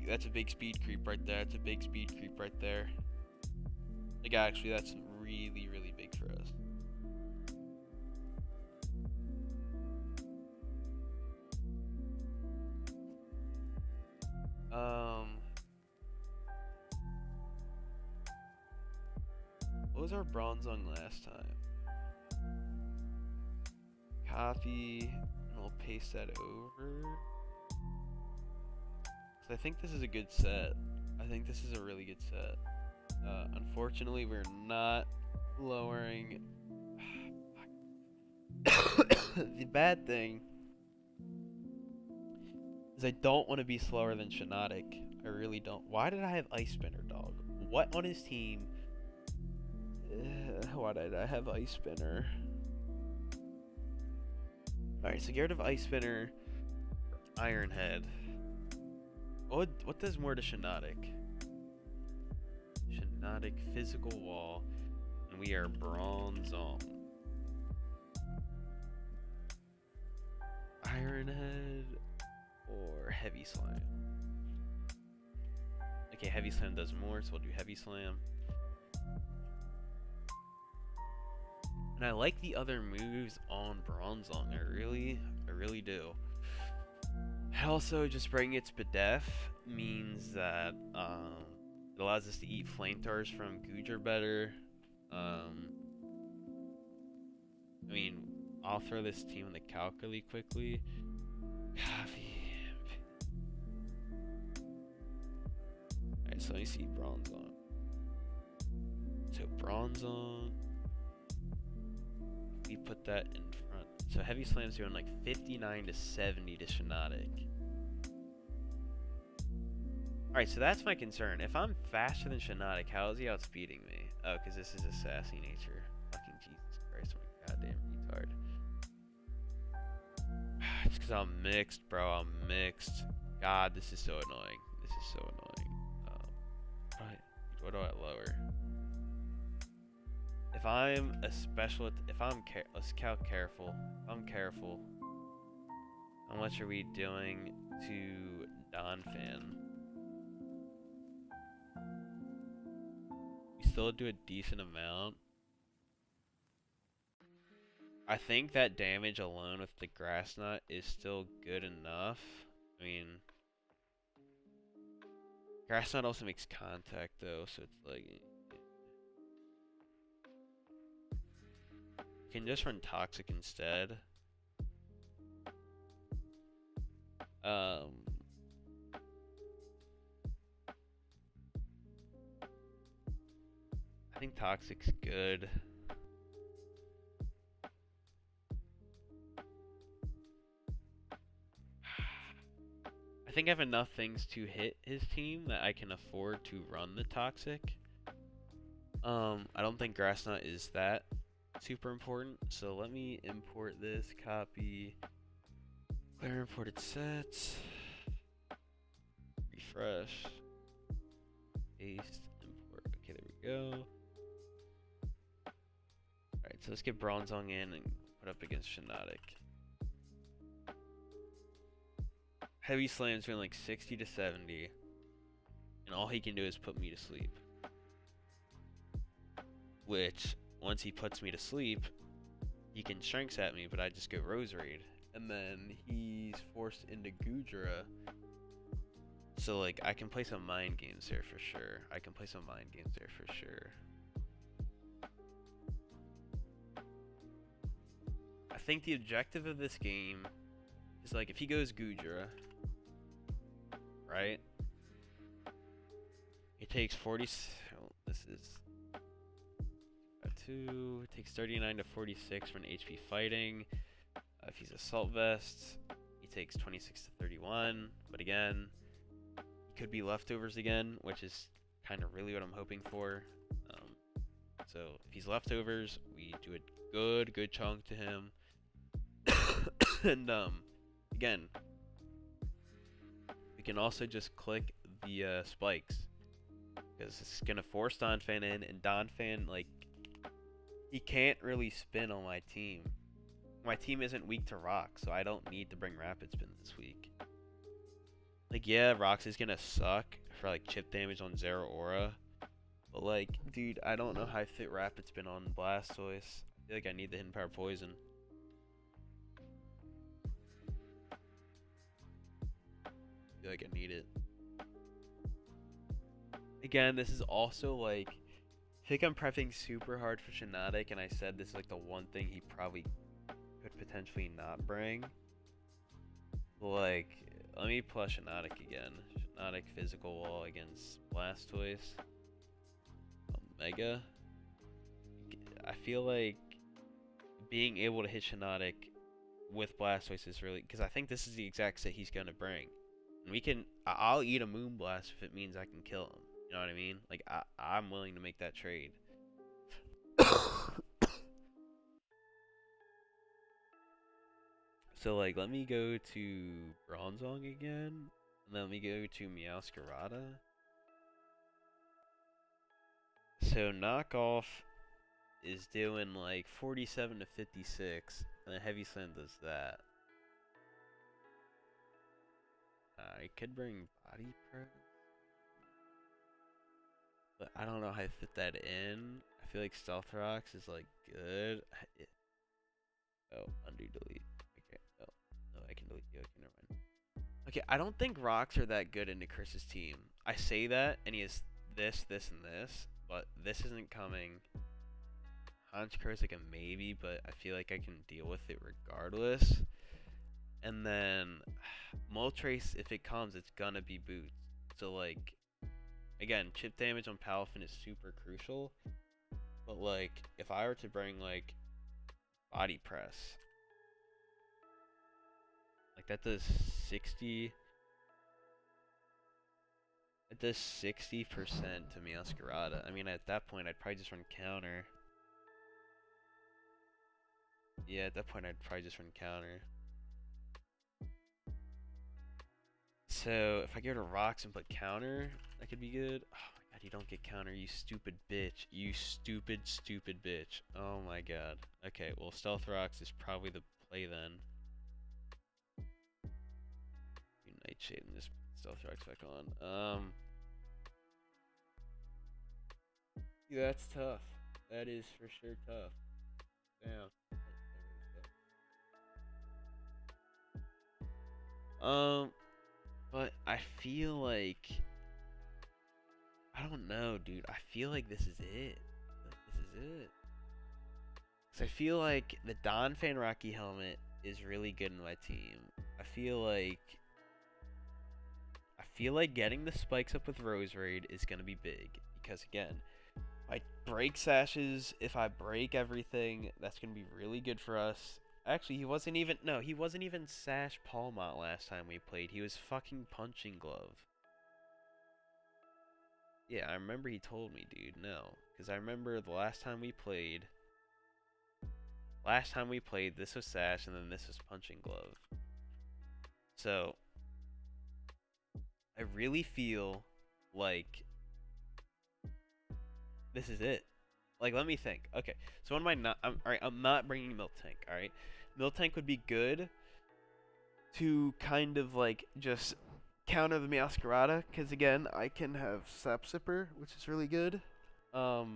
That's a big speed creep right there. That's a big speed creep right there. Like actually that's really big for us. What was our Bronzong last time? Copy, and we'll paste that over. So I think this is a good set. I think this is a really good set. Unfortunately, we're not lowering. The bad thing is I don't want to be slower than Shinotic. I really don't. Why did I have Ice Spinner, dog? What on his team? Why did I have Ice Spinner? Alright, so get rid of Ice Spinner, Iron Head. What does more to Shinotic? Shinotic Physical Wall, and we are Bronzong. Iron Head or Heavy Slam? Okay, Heavy Slam does more, so we'll do Heavy Slam. And I like the other moves on Bronzong. I really do. Also, just bringing it to Bedef means that it allows us to eat flamethrowers from Gudra better. I mean, I'll throw this team in the calc really quickly. Copy. Alright, so let me see Bronzong. So Bronzong. We put that in front. So Heavy Slam's doing like 59 to 70 to Shinotic. Alright, so that's my concern. If I'm faster than Shinotic, how is he outspeeding me? Oh, because this is a sassy nature. Fucking Jesus Christ, I'm a goddamn retard. It's because I'm mixed, bro. I'm mixed. God, this is so annoying. This is so annoying. What do I lower? If I'm a special, let's count careful. If I'm careful, how much are we doing to Donphan? We still do a decent amount. I think that damage alone with the Grass Knot is still good enough. I mean, Grass Knot also makes contact though, so it's like... You can just run Toxic instead. I think Toxic's good. I think I have enough things to hit his team that I can afford to run the Toxic. I don't think Grass Knot is that super important, so let me import this, copy, clear imported sets, refresh, paste, import. Okay, there we go. Alright, so let's get Bronzong in and put up against Shinotic. Heavy Slam's doing like 60 to 70, and all he can do is put me to sleep. Which, once he puts me to sleep, he can Strengths at me, but I just go Rose Raid. And then he's forced into Gudra. So, like, I can play some mind games there for sure. I think the objective of this game is, like, if he goes Gudra, right? It takes 40. Oh, this is 2. It takes 39 to 46 for an HP fighting. If he's assault vest, he takes 26 to 31. But again, he could be leftovers again, which is kind of really what I'm hoping for. So if he's leftovers, we do a good chunk to him. And again, we can also just click the spikes because it's gonna force Donphan in, and Donphan, like, he can't really spin on my team. My team isn't weak to rock, so I don't need to bring rapid spin this week. Like, yeah, rocks is gonna suck for like chip damage on Zero Aura, but like, dude, I don't know how I fit rapid spin on Blastoise. I feel like I need the hidden power poison. I feel like I need it. Again, this is also like, I think I'm prepping super hard for Shiinotic, and I said this is like the one thing he probably could potentially not bring. Like, let me plus Shiinotic again. Shiinotic physical wall against Blastoise. Omega. I feel like being able to hit Shiinotic with Blastoise is really, because I think this is the exact set he's gonna bring. And we can, I'll eat a Moonblast if it means I can kill him. You know what I mean? Like, I'm willing to make that trade. So, like, let me go to Bronzong again. And then let me go to Meowscarada. So, knockoff is doing like 47 to 56. And then Heavy Slam does that. I could bring Body Press. But I don't know how to fit that in. I feel like Stealth Rocks is like good. Oh, undo delete. Okay. Oh, no, I can delete you. Okay, never mind. Okay, I don't think rocks are that good into Kryss's team. I say that, and he has this, this, and this, but this isn't coming. Honchkrow is like a maybe, but I feel like I can deal with it regardless. And then Moltres, if it comes, it's gonna be boots. So like, again, chip damage on Palafin is super crucial. But like, if I were to bring like Body Press, like that does 60. It does 60% to Meowscarada. I mean, at that point, I'd probably just run counter. Yeah, at that point, I'd probably just run counter. So, if I go to rocks and put counter, that could be good. Oh my god, you don't get counter, you stupid bitch. You stupid, stupid bitch. Oh my god. Okay, well, Stealth Rocks is probably the play then. You Nightshade and just Stealth Rocks back on. Yeah, that's tough. That is for sure tough. Damn. But I feel like, I don't know, dude. I feel like this is it. This is it. Cause I feel like the Donphan Rocky helmet is really good in my team. I feel like getting the spikes up with Rose Raid is gonna be big because again, I break sashes. If I break everything, that's gonna be really good for us. Actually, he wasn't even Sash Palmont last time we played. He was fucking Punching Glove. Yeah, I remember he told me, dude. No, because I remember the last time we played. This was Sash, and then this was Punching Glove. So, I really feel like this is it. Like, let me think. Okay, so what am I not? Alright, I'm not bringing Miltank, alright? Miltank would be good to kind of, like, just counter the Meowscarada, because, again, I can have Sap Sipper, which is really good. But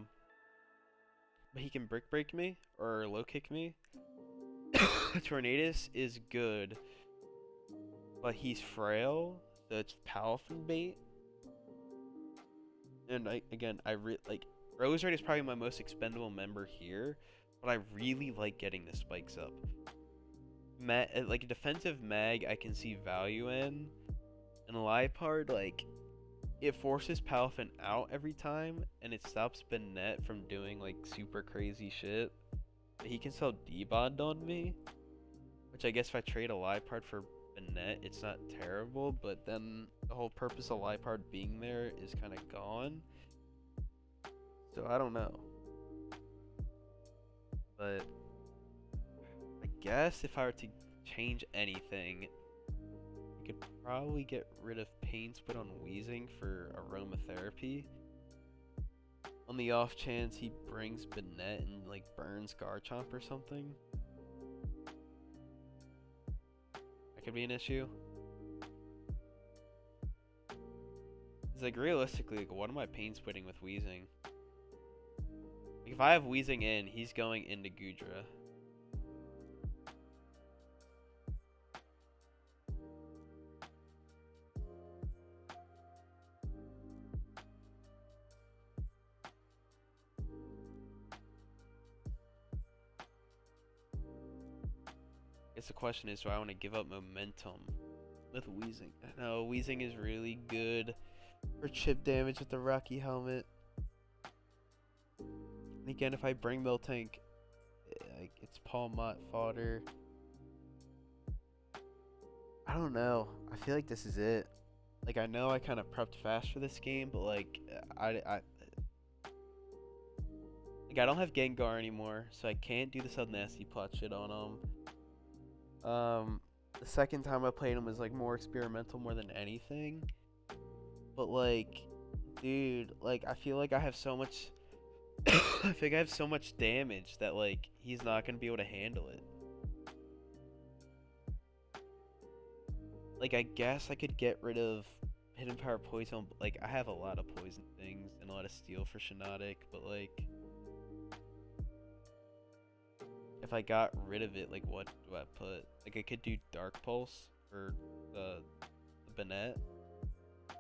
he can Brick Break me, or Low Kick me. Tornadus is good, but he's frail, so it's Palafin bait. And like Rose Raid is probably my most expendable member here, but I really like getting the spikes up. Like a defensive mag, I can see value in, and Liepard, like, it forces Palafin out every time, and it stops Bennett from doing like super crazy shit. But he can still debond on me, which I guess if I trade a Liepard for Bennett, it's not terrible. But then the whole purpose of Liepard being there is kind of gone. So I don't know. But I guess if I were to change anything, I could probably get rid of Pain Spit on Wheezing for Aromatherapy. On the off chance he brings Bennett and like burns Garchomp or something. That could be an issue. It's like realistically, like, what am I Pain Spitting with Wheezing? Like, if I have Wheezing in, he's going into Goodra. I guess the question is, do I want to give up momentum with Wheezing? No, Wheezing is really good for chip damage with the Rocky Helmet. And again, if I bring Miltank, like, it's Palmot fodder. I don't know. I feel like this is it. Like, I know I kind of prepped fast for this game, but like, I don't have Gengar anymore, so I can't do the sub nasty plot shit on him. The second time I played him was like more experimental more than anything. But like, dude, like I feel like I have so much I think I have so much damage that like he's not gonna be able to handle it. Like I guess I could get rid of Hidden Power Poison, but like I have a lot of poison things and a lot of steel for Shiinotic, but like if I got rid of it, like what do I put? Like I could do Dark Pulse for the Bennett,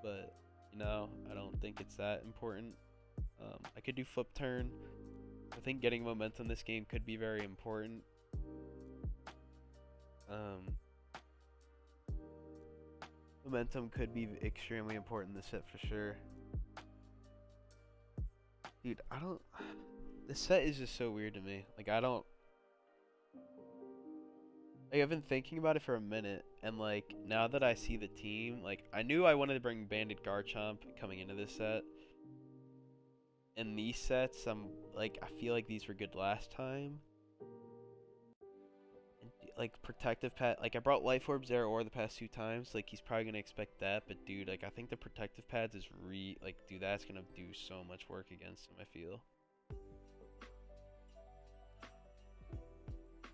but you know, I don't think it's that important. I could do Flip Turn. I think getting momentum this game could be very important. Momentum could be extremely important in this set for sure. Dude, I don't... This set is just so weird to me. Like, I don't... Like, I've been thinking about it for a minute, and like, now that I see the team, like, I knew I wanted to bring Banded Garchomp coming into this set. In these sets, I feel like these were good last time. And, like, Protective Pad, like, I brought Life Orb Zeraora the past 2 times, like, he's probably gonna expect that, but dude, like, I think the Protective Pads is like, dude, that's gonna do so much work against him, I feel.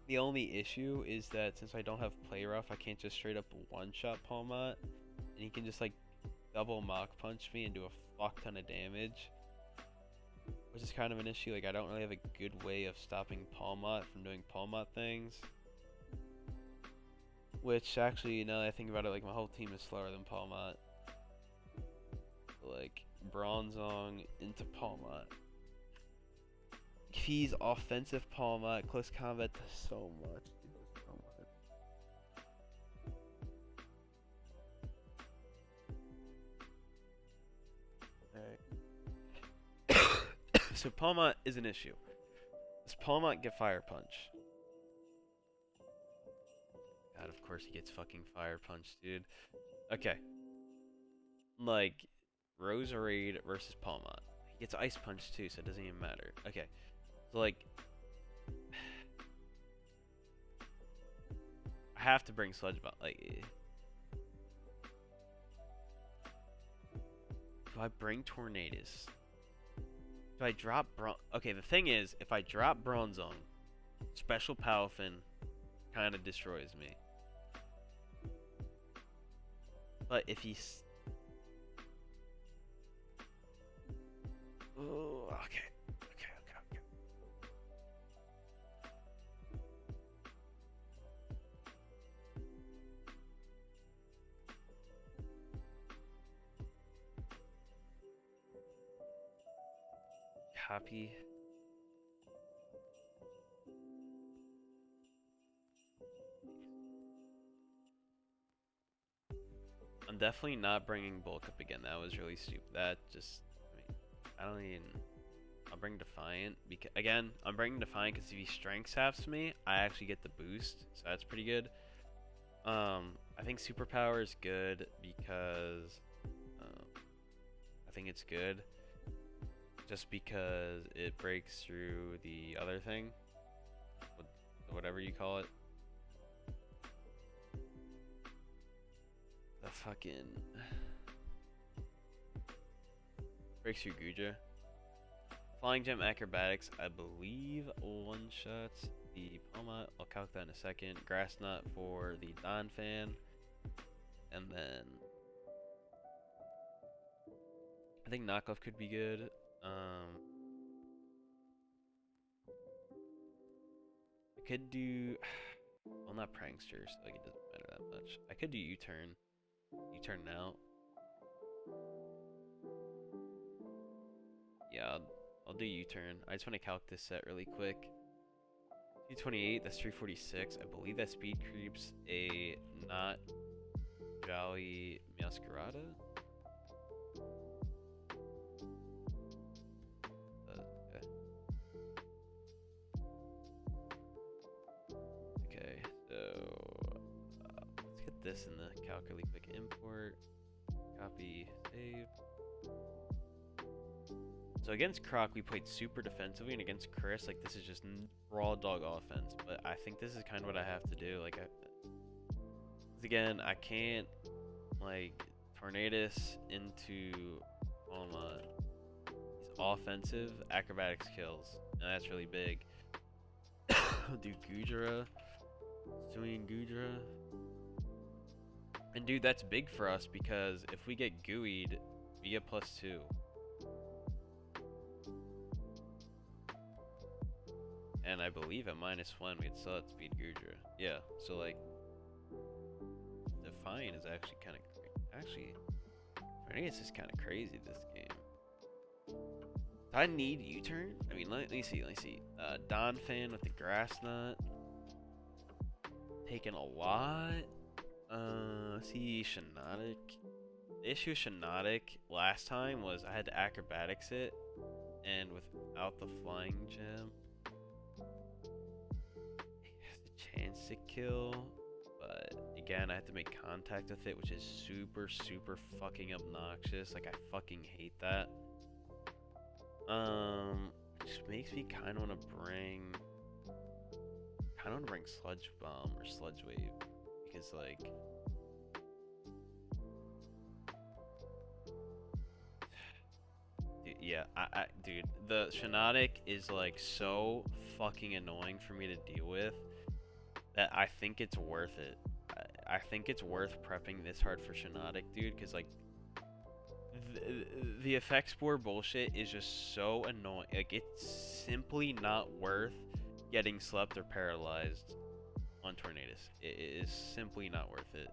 The only issue is that since I don't have Play Rough, I can't just straight up one-shot Palmot, and he can just, like, double Mach Punch me and do a fuck ton of damage. Which is kind of an issue. Like, I don't really have a good way of stopping Palmot from doing Palmot things. Which, actually, now that I think about it, like, my whole team is slower than Palmot. Like, Bronzong into Palmot. If he's offensive Palmot, close combat does so much. It does so much. Alright. So Palmot is an issue. Does Palmot get Fire Punch? God, of course he gets fucking Fire Punch, dude. Okay. Like, Roserade versus Palmot. He gets Ice Punch too, so it doesn't even matter. Okay. So, like... I have to bring Sludge Bomb. Like... Do I bring Tornadus? If I drop okay, the thing is, if I drop Bronzong, Special Palafin kind of destroys me. But if he's... Ooh, okay. Copy. I'm definitely not bringing bulk up again. That was really stupid. That just, I mean, I don't even. I'll bring Defiant because again, I'm bringing Defiant because if he strength saps me, I actually get the boost, so that's pretty good. I think Superpower is good because I think it's good just because it breaks through the other thing, whatever you call it. The fucking breaks through Guja. Flying Gem Acrobatics, I believe one shots the Palma. I'll calc that in a second. Grass Knot for the Don Fan. And then I think Knockoff could be good. I could do, well, not Prankster, so like it doesn't matter that much. I could do U-Turn. U-Turn now. Yeah, I'll do U-Turn. I just want to calc this set really quick. 228, that's 346. I believe that speed creeps a not Jolly Masquerada. Okay, so let's get this in the calc really quick. Import, copy, save. So against Croc, we played super defensively, and against Kryss, like this is just raw dog offense. But I think this is kind of what I have to do. Like, again, I can't like Tornadus into Alma. He's offensive, acrobatics kills, and that's really big. Do Gudra, Swing Gudra, and dude, that's big for us because if we get gooeyed, we get +2. And I believe at -1 we'd still have speed Gudra. Yeah, so like Defiant is actually kind of actually I think it's just kind of crazy this game. Do I need U-turn? I mean, let me see. Don Fan with the Grass Knot. Taking a lot. Let's see, Shinotic. The issue with Shinotic last time was I had to acrobatics it, and without the flying gem, it has a chance to kill. But again, I have to make contact with it, which is super, super fucking obnoxious. Like, I fucking hate that. Which makes me kind of want to bring Sludge Bomb or Sludge Wave because, like, yeah, dude, the Shinotic is like so fucking annoying for me to deal with that I think it's worth it. I think it's worth prepping this hard for Shinotic, dude, because like the effect spore bullshit is just so annoying. Like, it's simply not worth getting slept or paralyzed on Tornadus. It is simply not worth it.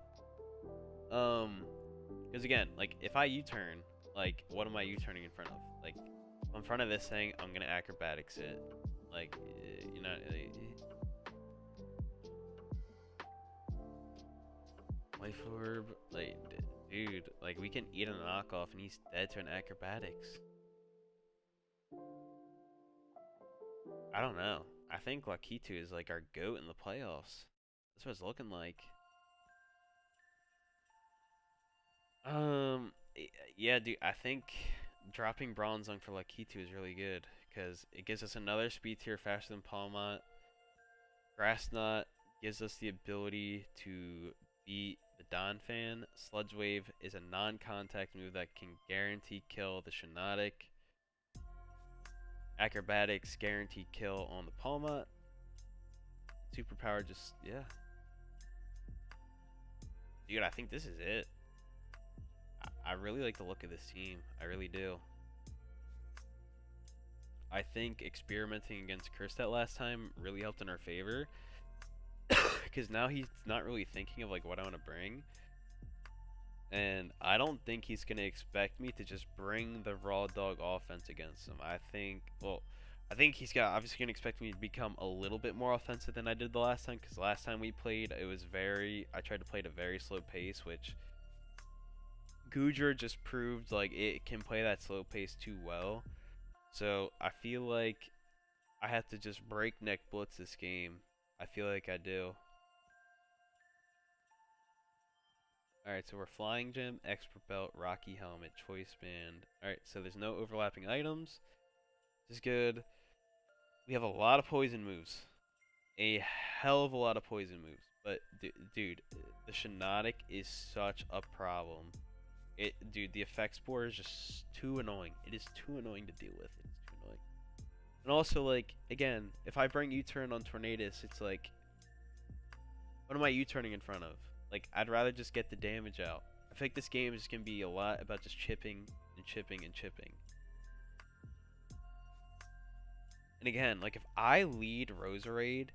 Because again, like if I U-turn, like what am I U-turning in front of? Like in front of this thing, I'm gonna acrobatics it. Like you know. Life orb, like, dude, like we can eat a knockoff and he's dead to an acrobatics. I don't know. I think Lakitu is like our GOAT in the playoffs. That's what it's looking like. Yeah, dude, I think dropping Bronzong for Lakitu is really good because it gives us another speed tier faster than Palmont. Grass Knot gives us the ability to beat the Don Fan. Sludge Wave is a non-contact move that can guarantee kill the Shinotic. Acrobatics guaranteed kill on the Palma. Superpower just, yeah. Dude, I think this is it. I really like the look of this team. I really do. I think experimenting against Kryss that last time really helped in our favor. Because now he's not really thinking of like what I want to bring. And I don't think he's going to expect me to just bring the raw dog offense against him. I think he's obviously going to expect me to become a little bit more offensive than I did the last time. Because last time we played, I tried to play at a very slow pace, which Gudra just proved like it can play that slow pace too well. So I feel like I have to just breakneck blitz this game. I feel like I do. Alright, so we're Flying Gem, Expert Belt, Rocky Helmet, Choice Band. Alright, so there's no overlapping items. This is good. We have a lot of poison moves. A hell of a lot of poison moves. But, dude, the Shiinotic is such a problem. Dude, the effects board is just too annoying. It is too annoying to deal with. It's too annoying. And also, like, again, if I bring U-turn on Tornadus, it's like, what am I U-turning in front of? Like, I'd rather just get the damage out. I think this game is going to be a lot about just chipping and chipping and chipping. And again, like, if I lead Roserade,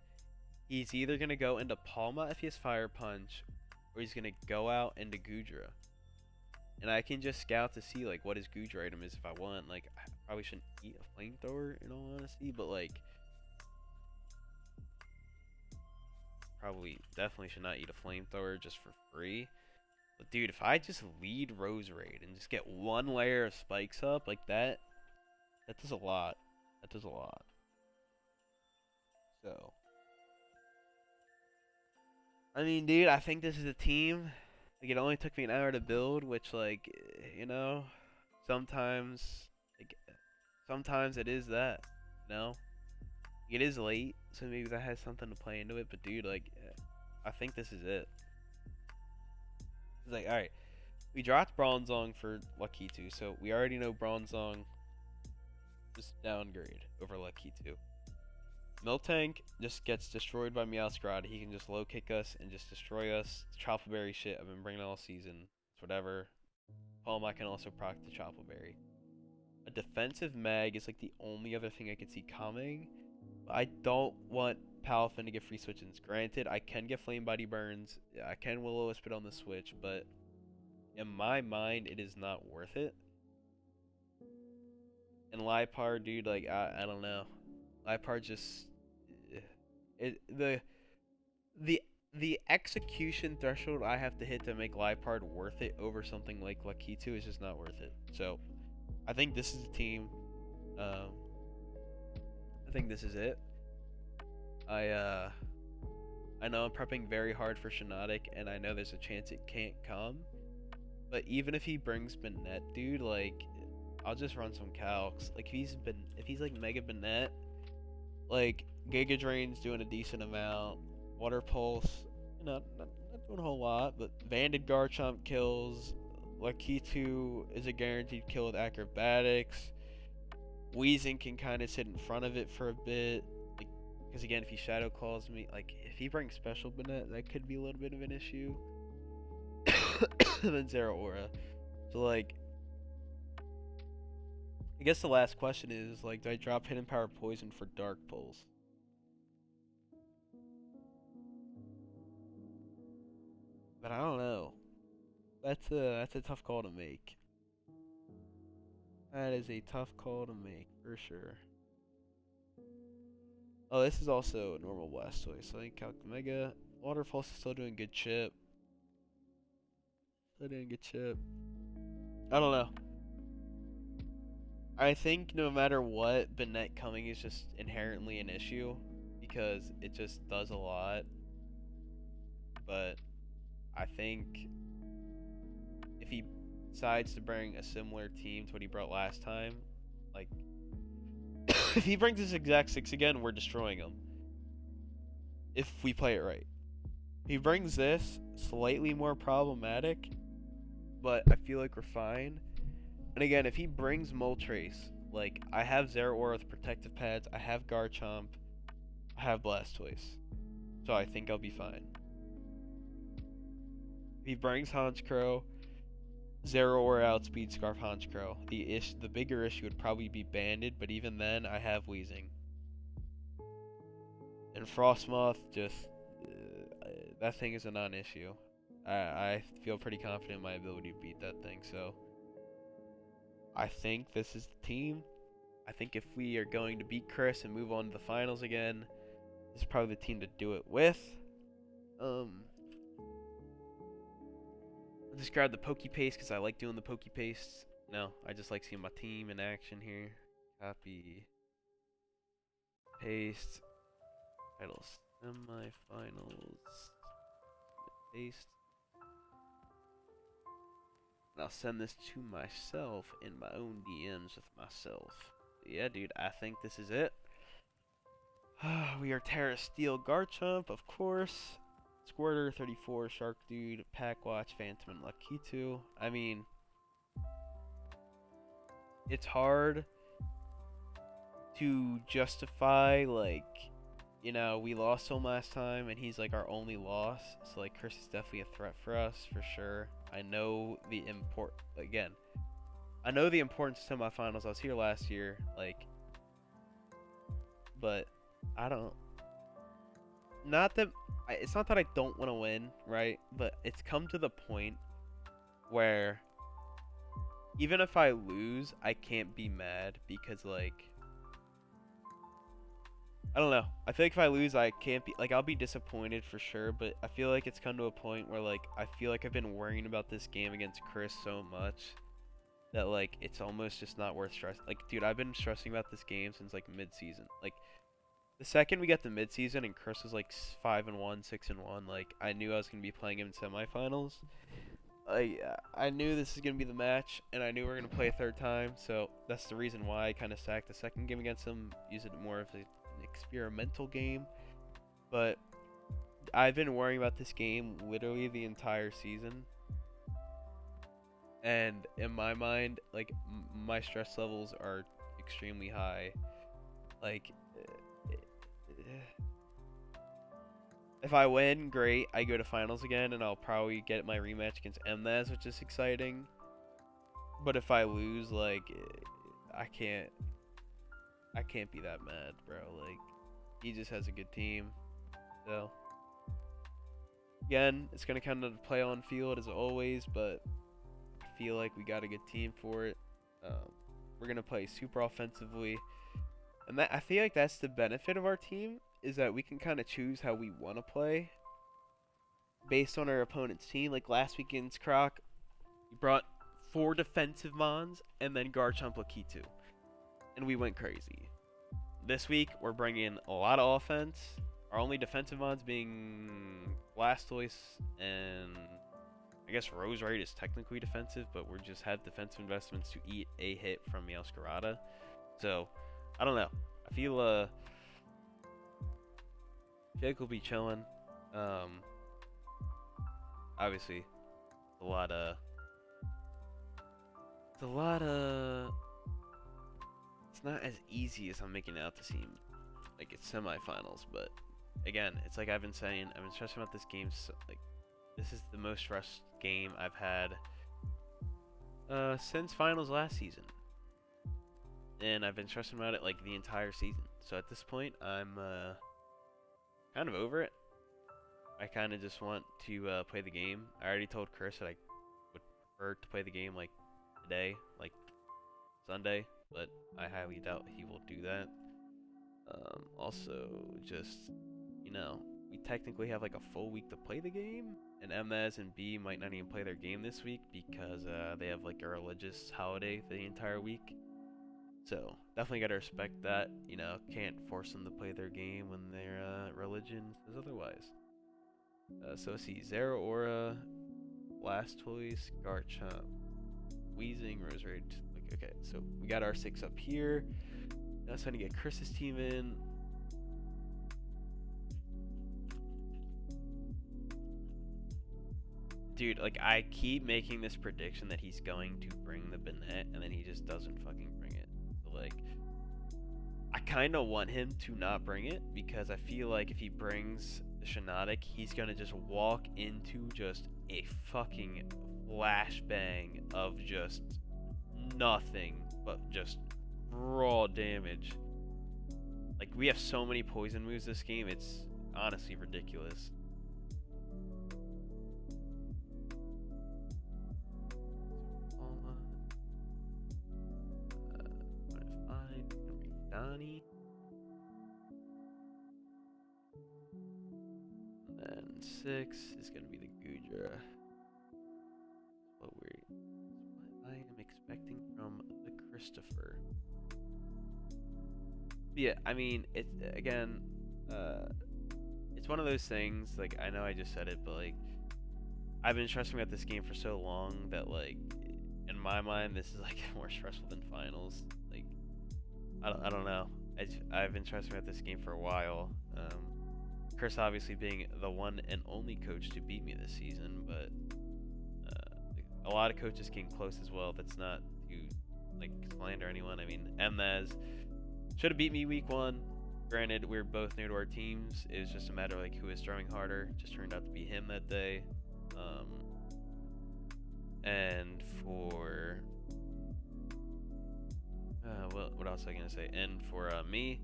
he's either going to go into Palma if he has Fire Punch, or he's going to go out into Gudra. And I can just scout to see, like, what his Gudra item is if I want. Like, I probably shouldn't eat a Flamethrower, in all honesty, but, like, definitely should not eat a Flamethrower just for free. But, dude, if I just lead Roserade and just get one layer of spikes up, like, that does a lot. That does a lot. So, I mean, dude, I think this is a team. Like, it only took me an hour to build, which, like, you know, sometimes, like, sometimes it is that, you know? It is late, so maybe that has something to play into it, but, dude, like, I think this is it. It's like, alright, we dropped Bronzong for Lakitu, so we already know Bronzong just downgrade over Lakitu. Miltank just gets destroyed by Meowscarada. He can just low kick us and just destroy us. Chople Berry shit I've been bringing all season. It's whatever. Palma can also proc the Chople Berry. A defensive mag is like the only other thing I could see coming. I don't want Palafin to get free switch-ins. Granted, I can get Flame Body Burns. I can Will-O-Wisp it on the switch, but in my mind, it is not worth it. And Liepard, dude, like, I don't know. Liepard just... The execution threshold I have to hit to make Liepard worth it over something like Lakitu is just not worth it. So, I think this is the team. I think this is it. I know I'm prepping very hard for Shiinotic, and I know there's a chance it can't come. But even if he brings Banette, dude, like, I'll just run some calcs. Like, if he's like Mega Banette, like, Giga Drain's doing a decent amount. Water Pulse, not doing a whole lot, but Vanded Garchomp kills. Lakitu is a guaranteed kill with Acrobatics. Weezing can kind of sit in front of it for a bit. Like, because again, if he Shadow Claws me, like, if he brings Special Banette, that could be a little bit of an issue. And then Zeraora. So, like, I guess the last question is, like, do I drop Hidden Power Poison for Dark Pulse? But I don't know. That's a tough call to make. That is a tough call to make for sure. Oh, this is also a normal Blastoise. So I think Calc Mega. Water Pulse is still doing good chip. Still doing good chip. I don't know. I think no matter what, Banette coming is just inherently an issue because it just does a lot. But I think if he decides to bring a similar team to what he brought last time, like, if he brings this exact 6 again, we're destroying him. If we play it right. If he brings this, slightly more problematic, but I feel like we're fine. And again, if he brings Moltres, like, I have Zeraora with protective pads, I have Garchomp, I have Blastoise. So I think I'll be fine. If he brings Honchkrow, Zeraora outspeed Scarf Honchkrow. The bigger issue would probably be Banded, but even then, I have Weezing. And Frostmoth, just, that thing is a non-issue. I feel pretty confident in my ability to beat that thing, so I think this is the team. I think if we are going to beat Kryss and move on to the finals again, this is probably the team to do it with. Just grab the pokey paste because I like doing the pokey paste. No, I just like seeing my team in action here. Copy, paste, title semifinals, paste. And I'll send this to myself in my own DMs with myself. Yeah, dude, I think this is it. We are Terra Steel Garchomp, of course. Squirter, 34, Shark Dude, Pack Watch, Phantom, and Lakitu. I mean, it's hard to justify, like, you know, we lost him last time, and he's like our only loss. So like, Kryss is definitely a threat for us for sure. I know the I know the importance of semifinals. I was here last year, like, but I don't. Not that it's not that I don't want to win, right? But it's come to the point where even if I lose, I can't be mad because like I don't know. I feel like if I lose, I can't be like I'll be disappointed for sure, but I feel like it's come to a point where like I feel like I've been worrying about this game against Kryss so much that like it's almost just not worth stress. Like, dude, I've been stressing about this game since like mid-season. Like the second we got to mid-season and Kryss was like 5-1, 6-1, like I knew I was gonna be playing him in semifinals. I knew this is gonna be the match, and I knew we were gonna play a third time. So that's the reason why I kind of sacked the second game against him, use it more of an experimental game. But I've been worrying about this game literally the entire season, and in my mind, like my stress levels are extremely high. Like if I win, great. I go to finals again, and I'll probably get my rematch against Mnez, which is exciting. But if I lose, like, I can't be that mad, bro. Like, he just has a good team. So, again, it's gonna kind of play on field as always, but I feel like we got a good team for it. We're gonna play super offensively, and that I feel like that's the benefit of our team is that we can kind of choose how we want to play based on our opponent's team. Like last weekend's Croc, we brought 4 defensive mons and then Garchomp Lakitu, and we went crazy. This week we're bringing a lot of offense. Our only defensive mons being Blastoise, and I guess Roserade is technically defensive, but we just have defensive investments to eat a hit from Meowscarada. So I don't know. I feel like we'll be chilling. Obviously, a lot of, it's not as easy as I'm making it out to seem. Like it's semifinals, but again, it's like I've been saying, I've been stressing about this game. So, like, this is the most stressed game I've had since finals last season, and I've been stressing about it like the entire season. So at this point, I'm kind of over it. I kind of just want to play the game. I already told Kryss that I would prefer to play the game like today, like Sunday, but I highly doubt he will do that. Also, just, you know, we technically have like a full week to play the game, and Mnez and B might not even play their game this week because they have like a religious holiday the entire week. So definitely gotta respect that. You know, can't force them to play their game when their religion says otherwise. So let's see, Zeraora, Blastoise, Garchomp, Weezing, Roserade. Okay, so we got our 6 up here. Now it's time to get Kryss's team in. Dude, like, I keep making this prediction that he's going to bring the Banette, and then he just doesn't fucking bring it. So, like, I kind of want him to not bring it, because I feel like if he brings the Shiinotic, he's going to just walk into just a fucking flashbang of just nothing but just raw damage. Like, we have so many poison moves this game, it's honestly ridiculous. Donnie. And then 6 is going to be the Goodra. Christopher. Yeah, I mean, it's again, it's one of those things. Like, I know I just said it, but like, I've been stressing about this game for so long that like, in my mind, this is like more stressful than finals. Like, I don't know. I've been stressing about this game for a while. Kryss obviously being the one and only coach to beat me this season, but a lot of coaches came close as well. That's not to like slander anyone. I mean, Mnaz should have beat me week 1. Granted, we're both new to our teams. It was just a matter of like who was throwing harder. Just turned out to be him that day. And for what else was I gonna say? And for me,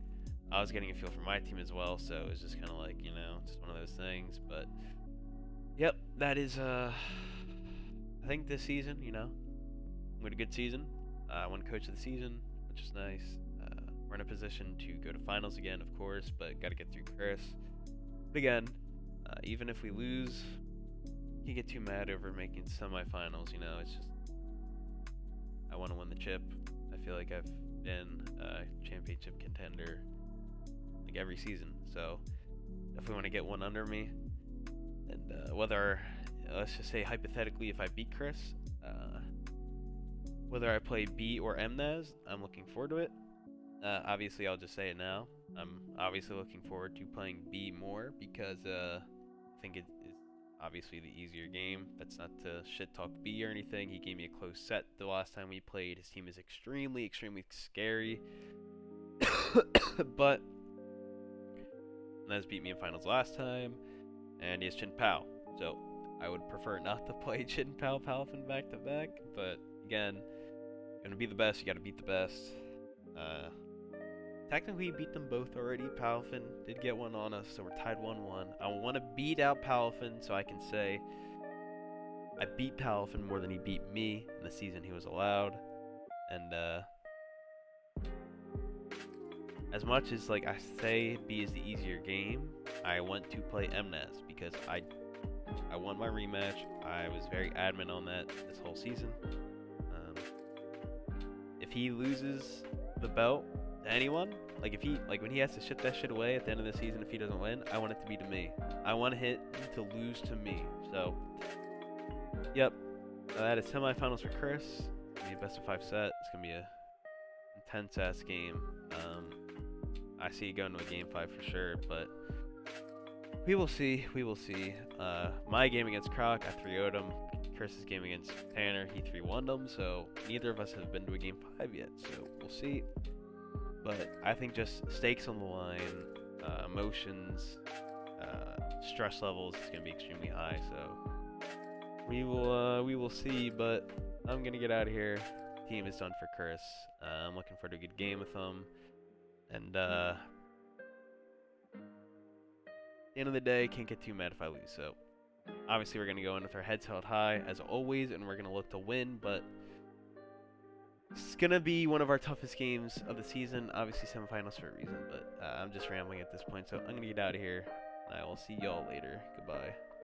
I was getting a feel for my team as well, so it was just kind of like, you know, just one of those things. But yep, that is I think this season, you know, we had a good season. I won coach of the season, which is nice. We're in a position to go to finals again, of course, but got to get through Kryss. But again, even if we lose, you get too mad over making semifinals. You know, it's just I want to win the chip. I feel like I've been a championship contender like every season, so definitely want to get one under me. And whether, let's just say hypothetically, if I beat Kryss, whether I play B or Mnaz, I'm looking forward to it. Obviously, I'll just say it now. I'm obviously looking forward to playing B more because I think it is obviously the easier game. That's not to shit talk B or anything. He gave me a close set the last time we played. His team is extremely, extremely scary. But Nez beat me in finals last time, and he has Chin Pao. So I would prefer not to play Chin Pao Palafin back to back. But again, you're gonna be the best. You gotta beat the best. Technically, beat them both already. Palafin did get one on us, so we're tied 1-1. I want to beat out Palafin so I can say I beat Palafin more than he beat me in the season he was allowed. And as much as like I say B is the easier game, I want to play Mnaz because I won my rematch. I was very adamant on that this whole season. If he loses the belt to anyone, like if he when he has to ship that shit away at the end of the season if he doesn't win, I want it to be to me. I want him to lose to me. So yep, that is semifinals for Kryss. It's gonna be a best of 5 set. It's gonna be a intense ass game. I see it going to a game 5 for sure, but we will see. We will see. My game against Croc, I 3-0'd him. Kryss's game against Tanner, he 3-1'd him. So neither of us have been to a game 5 yet. So we'll see. But I think just stakes on the line, emotions, stress levels is gonna be extremely high. So we will see. But I'm gonna get out of here. Team is done for Kryss. I'm looking forward to a good game with him. And at the end of the day, can't get too mad if I lose. So obviously we're gonna go in with our heads held high as always, and we're gonna look to win. But it's going to be one of our toughest games of the season. Obviously, semifinals for a reason, but I'm just rambling at this point. So I'm going to get out of here. I will see y'all later. Goodbye.